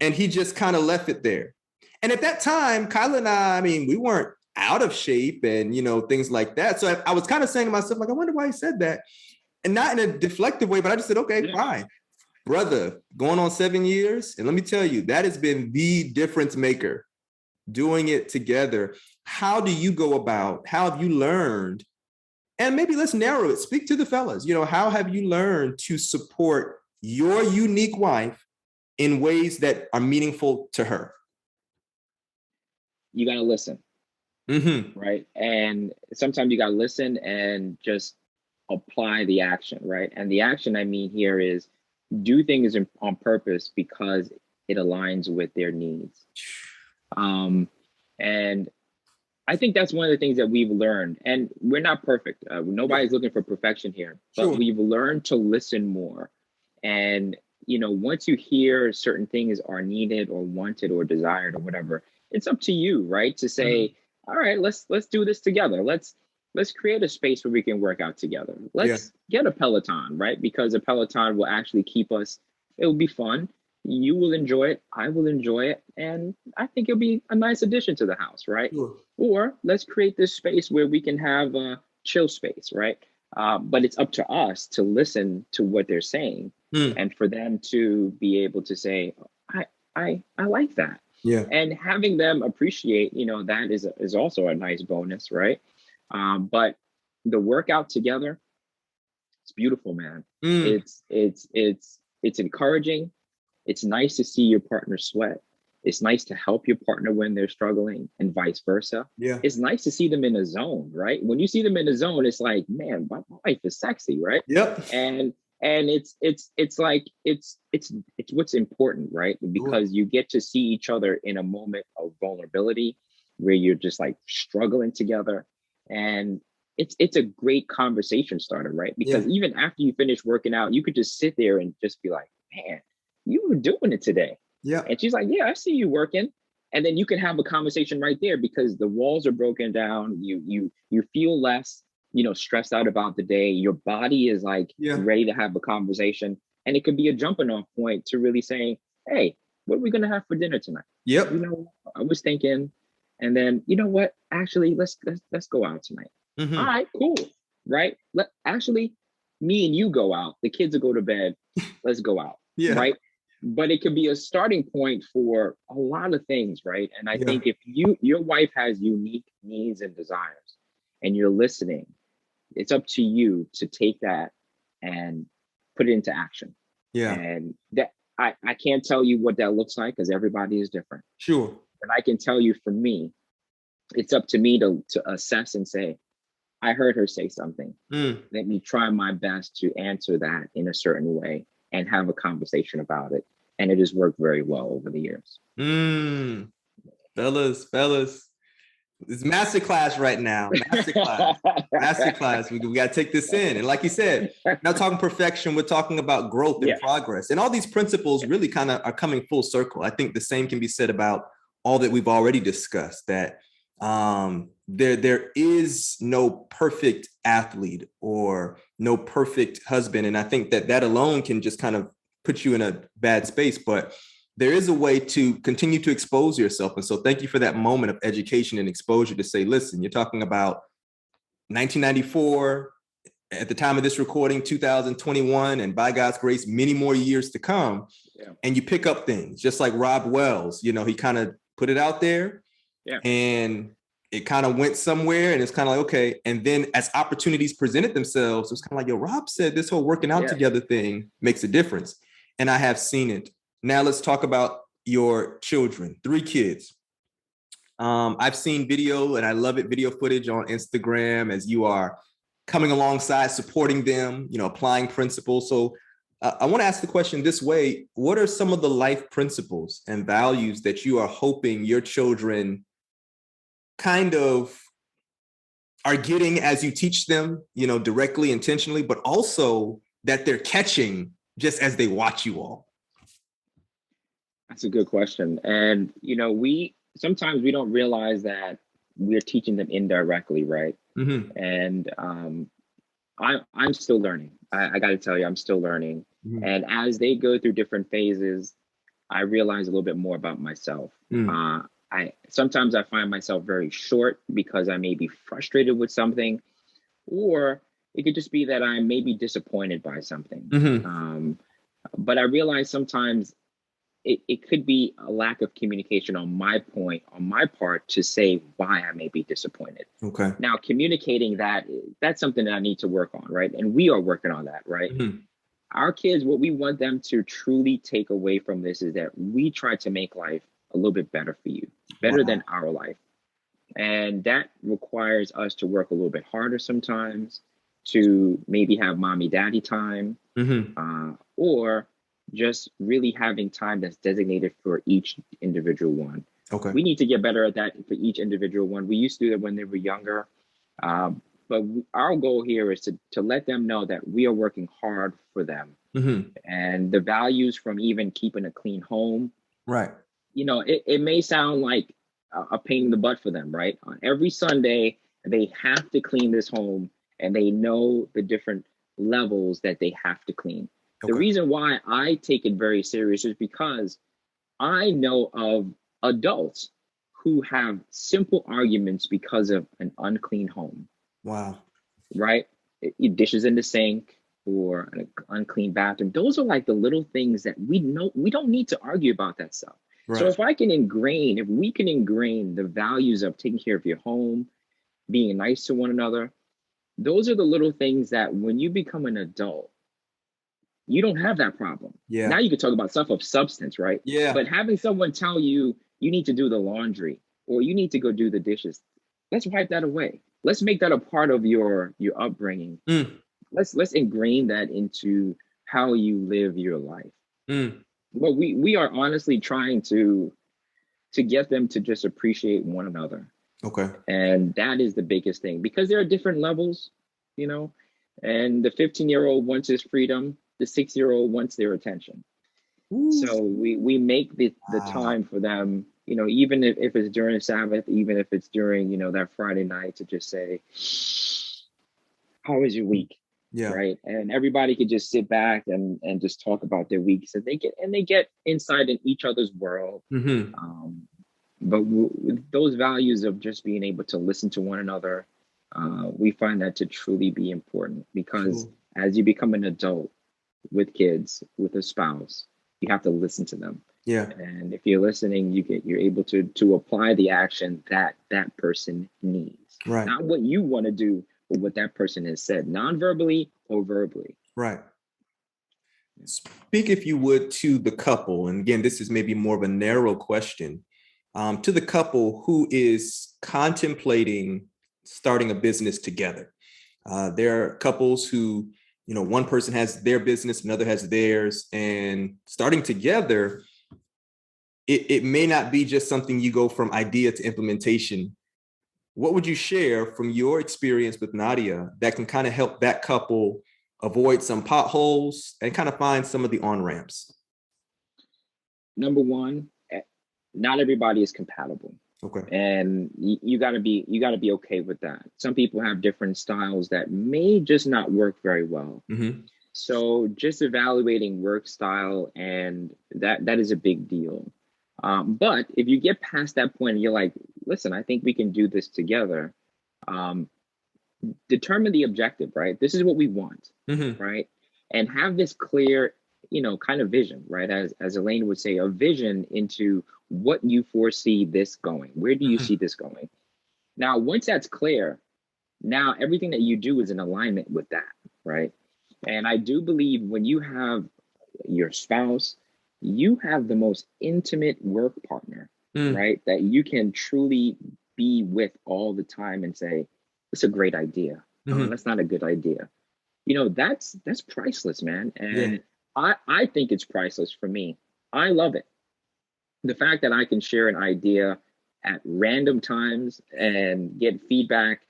And he just kind of left it there. And at that time, Kyla and I mean, we weren't out of shape and, things like that. So I was kind of saying to myself, like, I wonder why he said that. And not in a deflective way, but I just said, okay, fine. Brother, going on 7 years. And let me tell you, that has been the difference maker, doing it together. How do you go about, how have you learned? And maybe let's narrow it. Speak to the fellas. How have you learned to support your unique wife in ways that are meaningful to her? You got to listen. Mm-hmm. Right. And sometimes you got to listen and just apply the action. Right. And the action I mean here is do things on purpose because it aligns with their needs. And I think that's one of the things that we've learned. And we're not perfect. Nobody's looking for perfection here, but we've learned to listen more. And, once you hear certain things are needed or wanted or desired or whatever, it's up to you, right? To say, all right, let's do this together. Let's create a space where we can work out together. Let's get a Peloton, right? Because a Peloton will actually keep us, it will be fun. You will enjoy it. I will enjoy it. And I think it'll be a nice addition to the house, right? Sure. Or let's create this space where we can have a chill space, right? But it's up to us to listen to what they're saying and for them to be able to say, I like that. Yeah. And having them appreciate, that is also a nice bonus, right? But the workout together, it's beautiful, man. It's encouraging. It's nice to see your partner sweat. It's nice to help your partner when they're struggling and vice versa. Yeah. It's nice to see them in a zone, right? When you see them in a zone, it's like, man, my wife is sexy, right? Yep. And it's like, it's what's important, right? Because you get to see each other in a moment of vulnerability where you're just like struggling together. And it's a great conversation starter, right? Because even after you finish working out, you could just sit there and just be like, man, you were doing it today. Yeah. And she's like, yeah, I see you working. And then you can have a conversation right there because the walls are broken down. You feel less, stressed out about the day. Your body is like ready to have a conversation. And it could be a jumping off point to really saying, hey, what are we going to have for dinner tonight? Yep. I was thinking, and then, you know what? Actually, let's go out tonight. Mm-hmm. All right, cool. Right. Actually, me and you go out. The kids will go to bed. Let's go out. Yeah. Right. But it could be a starting point for a lot of things, right? And I think if your wife has unique needs and desires and you're listening, it's up to you to take that and put it into action. Yeah. And that I can't tell you what that looks like because everybody is different. Sure. But I can tell you for me, it's up to me to assess and say, I heard her say something. Let me try my best to answer that in a certain way and have a conversation about it. And it has worked very well over the years. Fellas, it's masterclass right now. Masterclass. We got to take this in. And like you said, we're not talking perfection. We're talking about growth and progress. And all these principles really kind of are coming full circle. I think the same can be said about all that we've already discussed, that there is no perfect athlete or no perfect husband. And I think that alone can just kind of put you in a bad space, but there is a way to continue to expose yourself. And so thank you for that moment of education and exposure to say, listen, you're talking about 1994 at the time of this recording, 2021, and by God's grace, many more years to come. Yeah. And you pick up things just like Rob Wells, he kind of put it out there and it kind of went somewhere and it's kind of like, okay. And then as opportunities presented themselves, it was kind of like, yo, Rob said this whole working out together thing makes a difference. And I have seen it. Now let's talk about your children, 3 kids. I've seen video and I love it, video footage on Instagram as you are coming alongside, supporting them, applying principles. So I want to ask the question this way. What are some of the life principles and values that you are hoping your children kind of are getting as you teach them, directly, intentionally, but also that they're catching just as they watch you all? That's a good question. And, sometimes we don't realize that we're teaching them indirectly, right? Mm-hmm. And I'm still learning. I got to tell you, I'm still learning. Mm-hmm. And as they go through different phases, I realize a little bit more about myself. I sometimes I find myself very short because I may be frustrated with something, or it could just be that I may be disappointed by something. But I realize sometimes it could be a lack of communication on my part to say why I may be disappointed. Okay. Now, communicating that's something that I need to work on, right? And we are working on that, right? Our kids, what we want them to truly take away from this is that we try to make life a little bit better for you, better than our life. And that requires us to work a little bit harder sometimes, to maybe have mommy daddy time, or just really having time that's designated for each individual one. Okay. We need to get better at that for each individual one. We used to do that when they were younger. But our goal here is to let them know that we are working hard for them. And the values from even keeping a clean home. Right. You know, it may sound like a pain in the butt for them, right? On every Sunday, they have to clean this home, and they know the different levels that they have to clean. Okay. The reason why I take it very serious is because I know of adults who have simple arguments because of an unclean home. Wow. Right? Dishes in the sink or an unclean bathroom. Those are like the little things that we know we don't need to argue about that stuff. Right. So if we can ingrain the values of taking care of your home, being nice to one another, those are the little things that when you become an adult, you don't have that problem. Yeah. Now you can talk about stuff of substance, right? Yeah. But having someone tell you you need to do the laundry or you need to go do the dishes, let's wipe that away. Let's make that a part of your upbringing. Let's ingrain that into how you live your life. But we are honestly trying to get them to just appreciate one another. Okay. And that is the biggest thing, because there are different levels, you know, and the 15-year-old wants his freedom. The 6-year-old wants their attention. So we make the time for them, you know, even if it's during the Sabbath, even if it's during, you know, that Friday night, to just say, how was your week? Yeah. Right. And everybody could just sit back and just talk about their weeks, and they get insight in each other's world. But with those values of just being able to listen to one another, we find that to truly be important, because as you become an adult with kids, with a spouse, you have to listen to them. Yeah. And if you're listening, you're able to apply the action that person needs. Right. Not what you want to do, but what that person has said, non-verbally or verbally. Right. Speak, if you would, to the couple. And again, this is maybe more of a narrow question. To the couple who is contemplating starting a business together. There are couples who, you know, one person has their business, another has theirs, and starting together, it may not be just something you go from idea to implementation. What would you share from your experience with Nadia that can kind of help that couple avoid some potholes and kind of find some of the on-ramps? Number one, not everybody is compatible. Okay. And you gotta be okay with that. Some people have different styles that may just not work very well. So just evaluating work style, and that is a big deal. But if you get past that point and you're like, listen, I think we can do this together. Determine the objective, right? This is what we want, right? And have this clear, you know, kind of vision, right? As Elaine would say, a vision into what you foresee this going. Where do you see this going? Now, once that's clear, now everything that you do is in alignment with that, right? And I do believe when you have your spouse, you have the most intimate work partner, right? That you can truly be with all the time and say, it's a great idea. No, that's not a good idea. You know, that's priceless, man. And I think it's priceless for me. I love it. The fact that I can share an idea at random times and get feedback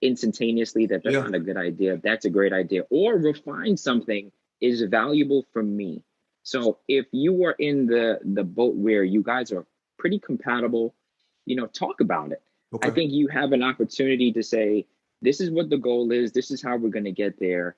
instantaneously that's not a good idea, that's a great idea, or refine something is valuable for me. So if you are in the boat where you guys are pretty compatible, you know, talk about it. Okay. I think you have an opportunity to say, this is what the goal is. This is how we're going to get there.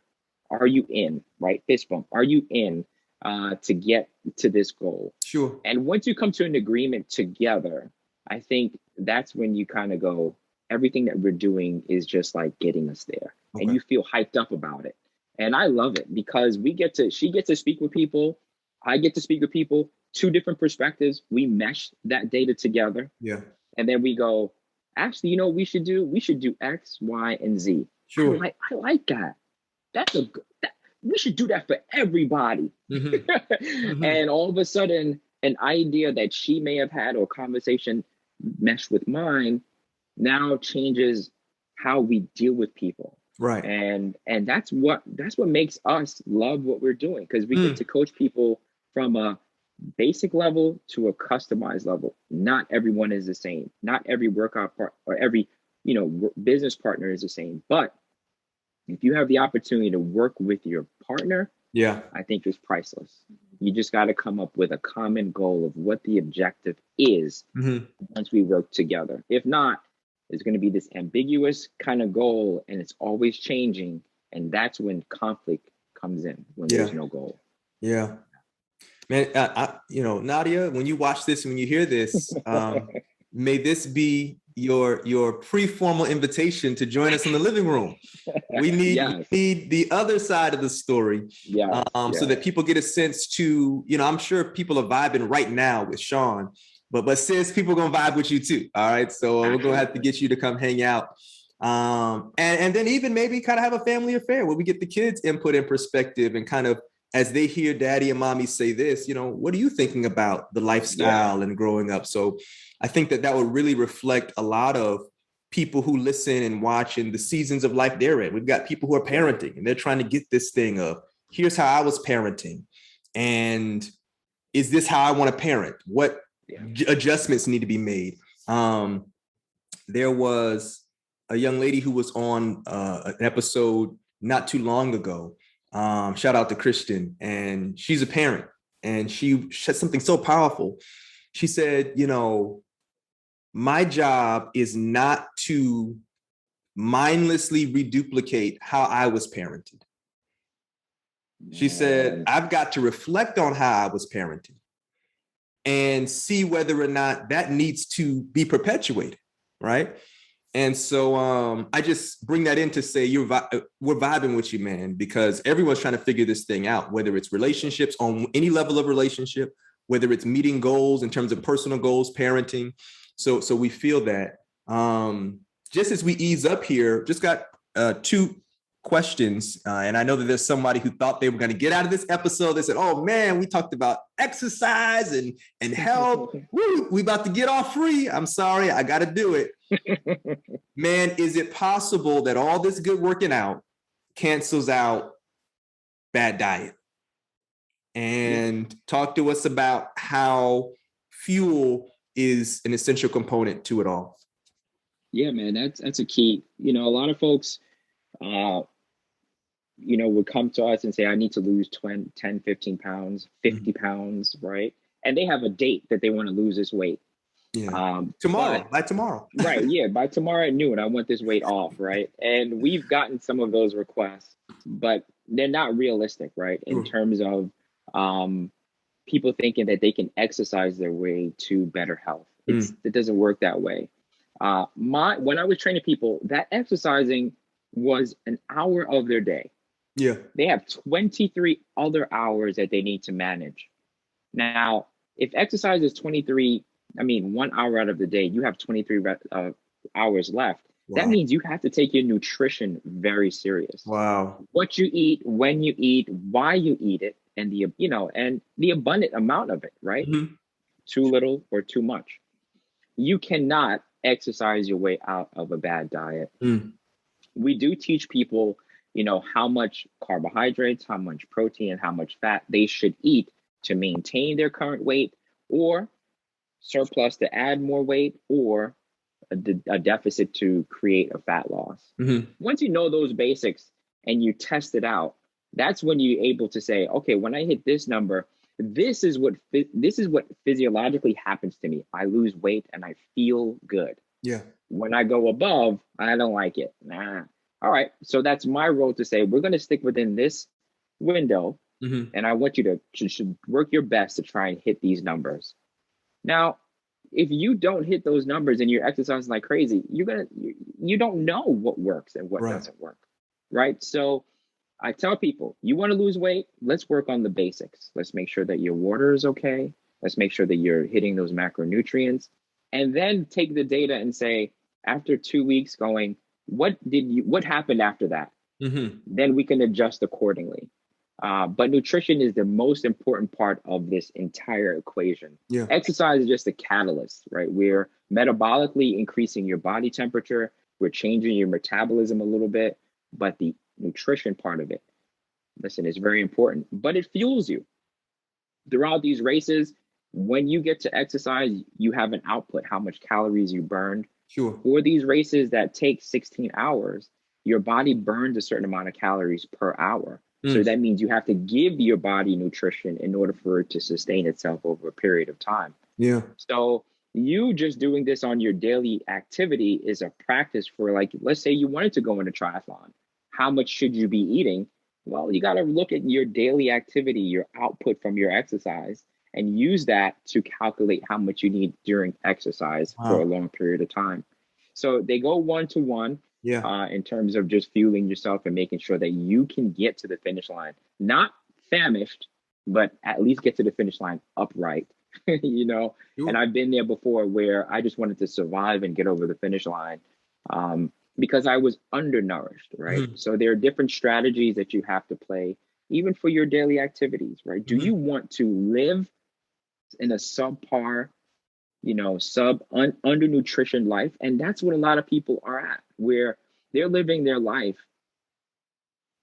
Are you in, right? Fist bump. Are you in to get to this goal? Sure. And once you come to an agreement together, I think that's when you kind of go, everything that we're doing is just like getting us there. Okay. And you feel hyped up about it. And I love it because she gets to speak with people. I get to speak with people, 2 different perspectives. We mesh that data together. Yeah. And then we go, actually, you know what we should do? We should do X, Y, and Z. Sure. I like that. We should do that for everybody. Mm-hmm. Mm-hmm. And all of a sudden, an idea that she may have had or conversation meshed with mine now changes how we deal with people. Right. And that's what makes us love what we're doing, because we get to coach people from a basic level to a customized level. Not everyone is the same. Not every workout part or every, business partner is the same. But if you have the opportunity to work with your partner, I think it's priceless. You just got to come up with a common goal of what the objective is once we work together. If not, it's going to be this ambiguous kind of goal, and it's always changing. And that's when conflict comes in, when there's no goal. Yeah. Man, Nadia, when you watch this, when you hear this, may this be your pre-formal invitation to join us in the living room. We need the other side of the story, so that people get a sense to, I'm sure people are vibing right now with Shawn, but sis, people are gonna vibe with you too. All right, so we're gonna have to get you to come hang out, and then even maybe kind of have a family affair where we get the kids' input and perspective, and kind of, as they hear daddy and mommy say this, what are you thinking about the lifestyle and growing up? So I think that would really reflect a lot of people who listen and watch in the seasons of life they're in. We've got people who are parenting and they're trying to get this thing of, here's how I was parenting. And is this how I want to parent? What adjustments need to be made? There was a young lady who was on an episode not too long ago. Shout out to Christian, and she's a parent, and she said something so powerful. She said, my job is not to mindlessly reduplicate how I was parented. She said, I've got to reflect on how I was parented and see whether or not that needs to be perpetuated, right? And so I just bring that in to say we're vibing with you, man, because everyone's trying to figure this thing out, whether it's relationships on any level of relationship, whether it's meeting goals in terms of personal goals, parenting. So we feel that. Just as we ease up here, just got 2 questions. And I know that there's somebody who thought they were going to get out of this episode. They said, oh, man, we talked about exercise and health. Woo, we about to get off free. I'm sorry, I got to do it. Man, is it possible that all this good working out cancels out bad diet? And talk to us about how fuel is an essential component to it all. Yeah, man, that's a key. A lot of folks, would come to us and say, I need to lose 10, 15 pounds, 50 pounds, right? And they have a date that they want to lose this weight. Yeah. By tomorrow. Right. Yeah. By tomorrow at noon, I want this weight off. Right. And we've gotten some of those requests, but they're not realistic, right? In terms of people thinking that they can exercise their way to better health. It doesn't work that way. When I was training people, that exercising was an hour of their day. Yeah. They have 23 other hours that they need to manage. Now, if exercise is 1 hour out of the day, you have 23 hours left. Wow. That means you have to take your nutrition very serious. Wow. What you eat, when you eat, why you eat it, and the abundant amount of it, right? Mm-hmm. Too little or too much. You cannot exercise your way out of a bad diet. We do teach people, how much carbohydrates, how much protein, and how much fat they should eat to maintain their current weight, or surplus to add more weight, or a deficit to create a fat loss. Mm-hmm. Once you know those basics and you test it out, that's when you're able to say, okay, when I hit this number, this is what physiologically happens to me. I lose weight and I feel good. Yeah. When I go above, I don't like it. all right, so that's my role to say, we're going to stick within this window. Mm-hmm. And I want you to should work your best to try and hit these numbers. Now, if you don't hit those numbers and you're exercising like crazy, you don't know what works and what Right. doesn't work, right? So I tell people, you want to lose weight, let's work on the basics. Let's make sure that your water is okay. Let's make sure that you're hitting those macronutrients, and then take the data and say, after 2 weeks going, what happened after that? Mm-hmm. Then we can adjust accordingly. But nutrition is the most important part of this entire equation. Yeah. Exercise is just a catalyst, right? We're metabolically increasing your body temperature. We're changing your metabolism a little bit, but the nutrition part of it, listen, is very important, but it fuels you. Throughout these races, when you get to exercise, you have an output, how much calories you burned. Sure. For these races that take 16 hours, your body burns a certain amount of calories per hour. So that means you have to give your body nutrition in order for it to sustain itself over a period of time. Yeah. So you just doing this on your daily activity is a practice for, like, let's say you wanted to go into triathlon. How much should you be eating? Well, you got to look at your daily activity, your output from your exercise, and use that to calculate how much you need during exercise for a long period of time. So they go one-to-one. Yeah. In terms of just fueling yourself and making sure that you can get to the finish line, not famished, but at least get to the finish line upright, Sure. And I've been there before where I just wanted to survive and get over the finish line because I was undernourished, right? Mm-hmm. So there are different strategies that you have to play, even for your daily activities, right? Mm-hmm. Do you want to live in a subpar, undernutrition life? And that's what a lot of people are at, where they're living their life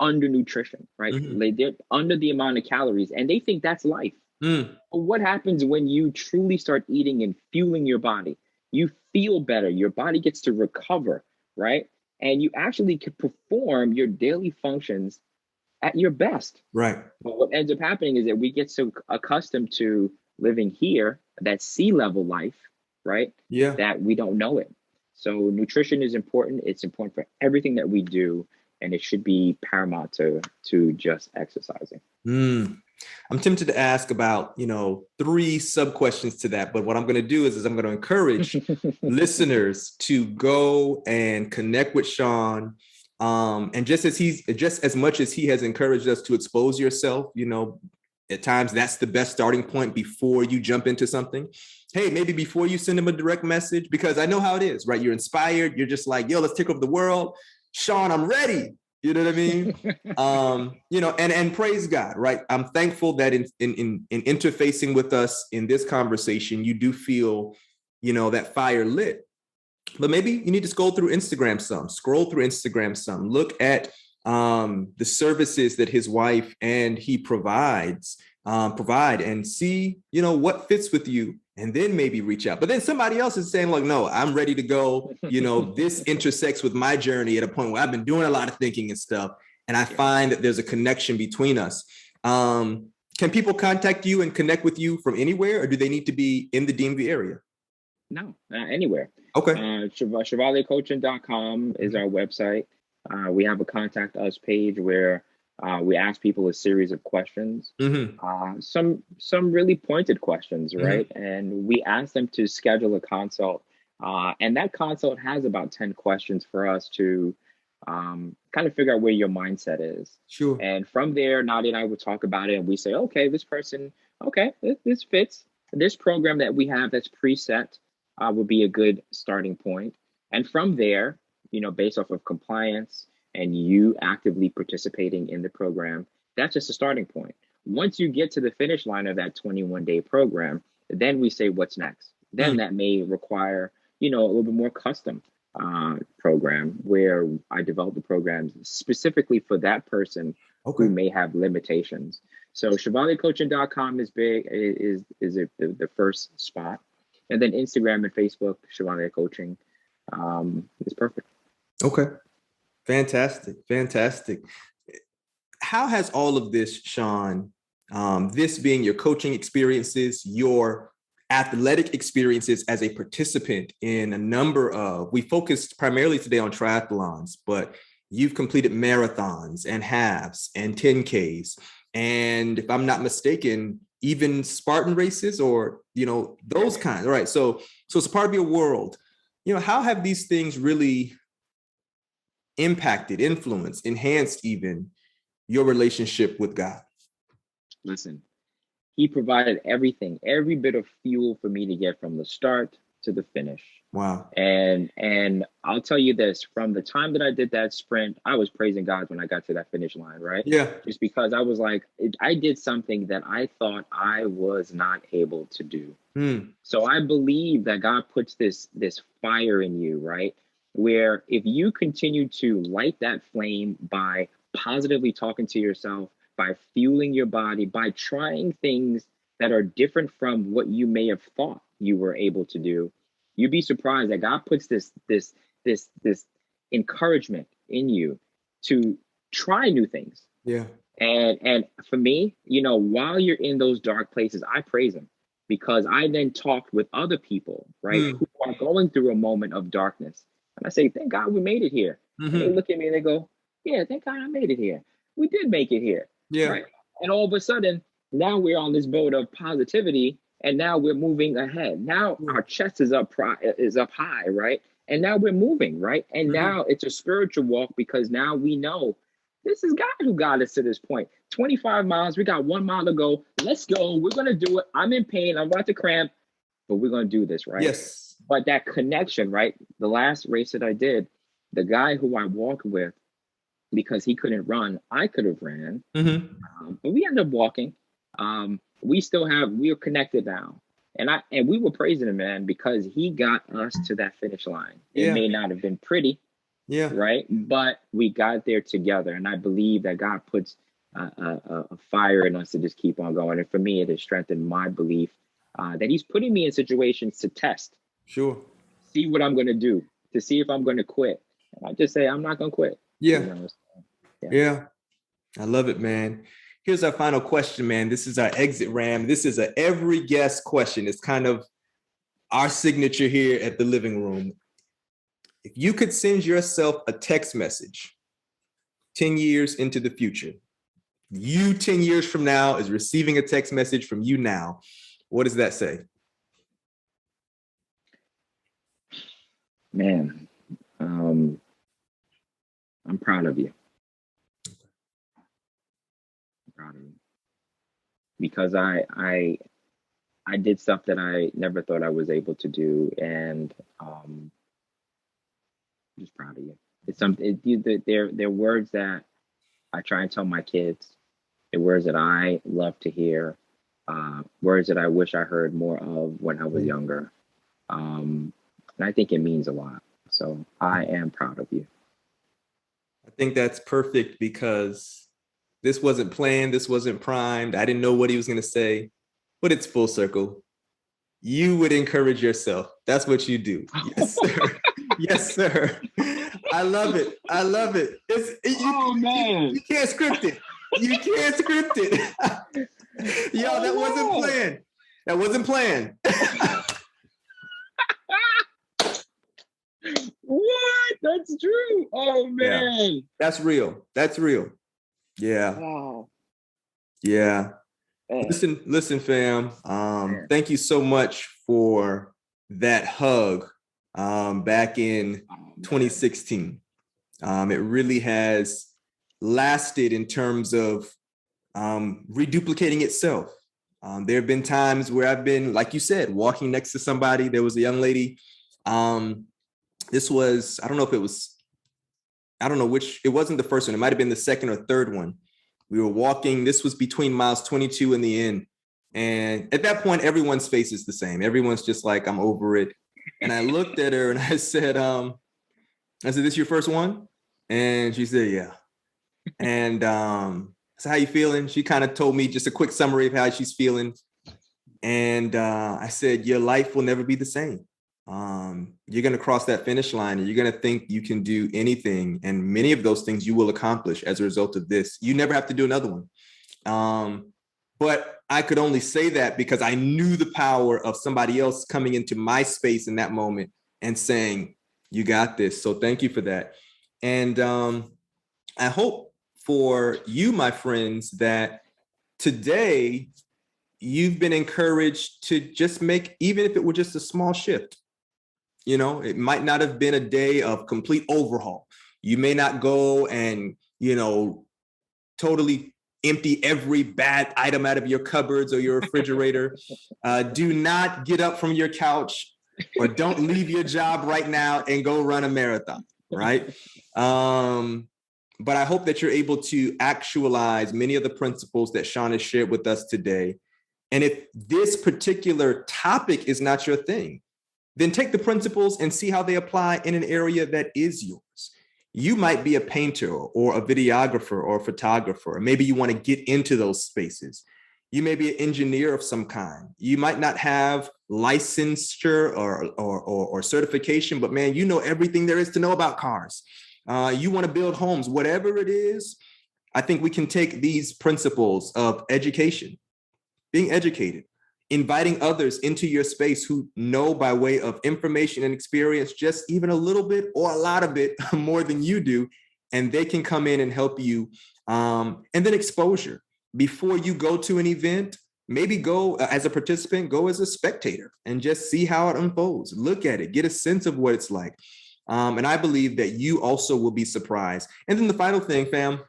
under nutrition, right? Mm-hmm. They're under the amount of calories and they think that's life. But what happens when you truly start eating and fueling your body? You feel better. Your body gets to recover, right? And you actually can perform your daily functions at your best. Right. But what ends up happening is that we get so accustomed to living here, that sea level life, right? Yeah. That we don't know it. So nutrition is important. It's important for everything that we do, and it should be paramount to just exercising. I'm tempted to ask about, 3 sub questions to that, but what I'm going to do is I'm going to encourage listeners to go and connect with Shawn. And just as much as he has encouraged us to expose yourself, at times that's the best starting point before you jump into something. Hey, maybe before you send him a direct message, because I know how it is, right? You're inspired. You're just like, yo, let's take over the world. Shawn, I'm ready. You know what I mean? And praise God, right? I'm thankful that in interfacing with us in this conversation, you do feel, that fire lit. But maybe you need to scroll through Instagram some, look at the services that his wife and he provide and see, what fits with you, and then maybe reach out. But then somebody else is saying, like, no, I'm ready to go. This intersects with my journey at a point where I've been doing a lot of thinking and stuff. And I find that there's a connection between us. Can people contact you and connect with you from anywhere, or do they need to be in the DMV area? No, anywhere. Okay. ChevalierCoaching.com is our website. We have a contact us page where we ask people a series of questions, some really pointed questions, right? And we ask them to schedule a consult. And that consult has about 10 questions for us to kind of figure out where your mindset is. Sure. And from there, Nadia and I would talk about it, and we say, okay, this person, this fits. This program that we have that's preset would be a good starting point. And from there, based off of compliance and you actively participating in the program, that's just a starting point. Once you get to the finish line of that 21-day program, then we say, what's next? Then that may require, a little bit more custom program where I develop the programs specifically for that person who may have limitations. So ChevalierCoaching.com is big, is the first spot. And then Instagram and Facebook, Chevalier Coaching, is perfect. Okay. Fantastic. How has all of this, Shawn, this being your coaching experiences, your athletic experiences as a participant in a number of, we focused primarily today on triathlons, but you've completed marathons and halves and 10Ks. And if I'm not mistaken, even Spartan races or, those kinds. All right. So it's a part of your world. How have these things really impacted, influenced, enhanced even your relationship with God? Listen, he provided everything, every bit of fuel for me to get from the start to the finish. Wow. And I'll tell you this, from the time that I did that sprint, I was praising God when I got to that finish line, right? Yeah. Just because I was like, I did something that I thought I was not able to do. So I believe that God puts this fire in you, right? Where if you continue to light that flame by positively talking to yourself, by fueling your body, by trying things that are different from what you may have thought you were able to do, you'd be surprised that God puts this encouragement in you to try new things. Yeah. And for me, while you're in those dark places, I praise him, because I then talked with other people, right, who are going through a moment of darkness. And I say, thank God we made it here. And they look at me and they go, yeah, thank God I made it here. We did make it here. Yeah. Right. And all of a sudden, now we're on this boat of positivity, and now we're moving ahead. Now our chest is up high, right? And now we're moving, right? And now it's a spiritual walk, because now we know this is God who got us to this point. 25 miles, we got 1 mile to go. Let's go. We're going to do it. I'm in pain. I'm about to cramp, but we're going to do this, right? Yes. But that connection, right? The last race that I did, the guy who I walked with, because he couldn't run, I could have ran. But we ended up walking. We are connected now. And we were praising him, man, because he got us to that finish line. It may not have been pretty, right? But we got there together. And I believe that God puts a fire in us to just keep on going. And for me, it has strengthened my belief that he's putting me in situations to test. Sure. See what I'm going to do, to see if I'm going to quit. And I just say, I'm not going to quit. Yeah. Yeah. I love it, man. Here's our final question, man. This is our exit ram. This is a every guest question. It's kind of our signature here at the living room. If you could send yourself a text message 10 years into the future, you 10 years from now is receiving a text message from you now, what does that say? Man, I'm proud of you. Proud of you, because I did stuff that I never thought I was able to do, and I'm just proud of you. It's something. They're words that I try and tell my kids. They're words that I love to hear. Words that I wish I heard more of when I was younger. And I think it means a lot. So I am proud of you. I think that's perfect, because this wasn't planned. This wasn't primed. I didn't know what he was going to say, but it's full circle. You would encourage yourself. That's what you do. Yes, sir. Yes, sir. I love it. I love it. Man. You can't script it. You can't script it. Yo, that wasn't planned. That wasn't planned. What? That's true. Oh, man. Yeah. That's real. That's real. Yeah. Wow. Yeah. Listen, fam. Thank you so much for that hug back in 2016. It really has lasted in terms of reduplicating itself. There have been times where I've been, like you said, walking next to somebody. There was a young lady. This was, I don't know which, it wasn't the first one. It might've been the second or third one. We were walking. This was between miles 22 and the end. And at that point, everyone's face is the same. Everyone's just like, I'm over it. And I looked at her and I said, this your first one? And she said, yeah. And so how you feeling? She kind of told me just a quick summary of how she's feeling. And I said, your life will never be the same. You're going to cross that finish line and you're going to think you can do anything. And many of those things you will accomplish as a result of this. You never have to do another one. But I could only say that because I knew the power of somebody else coming into my space in that moment and saying, you got this. So thank you for that. And I hope for you, my friends, that today you've been encouraged to just make, even if it were just a small shift. You know, it might not have been a day of complete overhaul. You may not go and, totally empty every bad item out of your cupboards or your refrigerator. Do not get up from your couch or don't leave your job right now and go run a marathon, right? But I hope that you're able to actualize many of the principles that Shawn has shared with us today. And if this particular topic is not your thing, then take the principles and see how they apply in an area that is yours. You might be a painter or a videographer or a photographer, or maybe you want to get into those spaces. You may be an engineer of some kind. You might not have licensure or certification, but man, you know everything there is to know about cars. You want to build homes, whatever it is. I think we can take these principles of education, being educated, inviting others into your space who know by way of information and experience just even a little bit or a lot of it more than you do, and they can come in and help you. And then exposure. Before you go to an event, maybe go as a participant, go as a spectator and just see how it unfolds. Look at it, get a sense of what it's like. And I believe that you also will be surprised. And then the final thing, fam,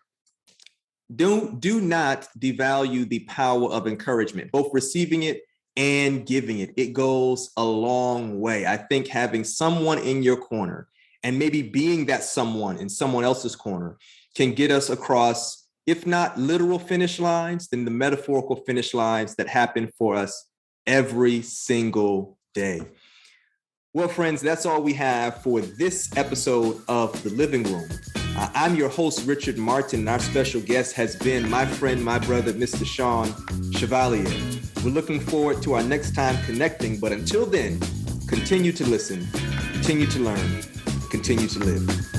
do not devalue the power of encouragement, both receiving it and giving it. It goes a long way. I think having someone in your corner and maybe being that someone in someone else's corner can get us across, if not literal finish lines, then the metaphorical finish lines that happen for us every single day. Well, friends, that's all we have for this episode of The Living Room. I'm your host, Richard Martin, and our special guest has been my friend, my brother, Mr. Shawn Chevalier. We're looking forward to our next time connecting, but until then, continue to listen, continue to learn, continue to live.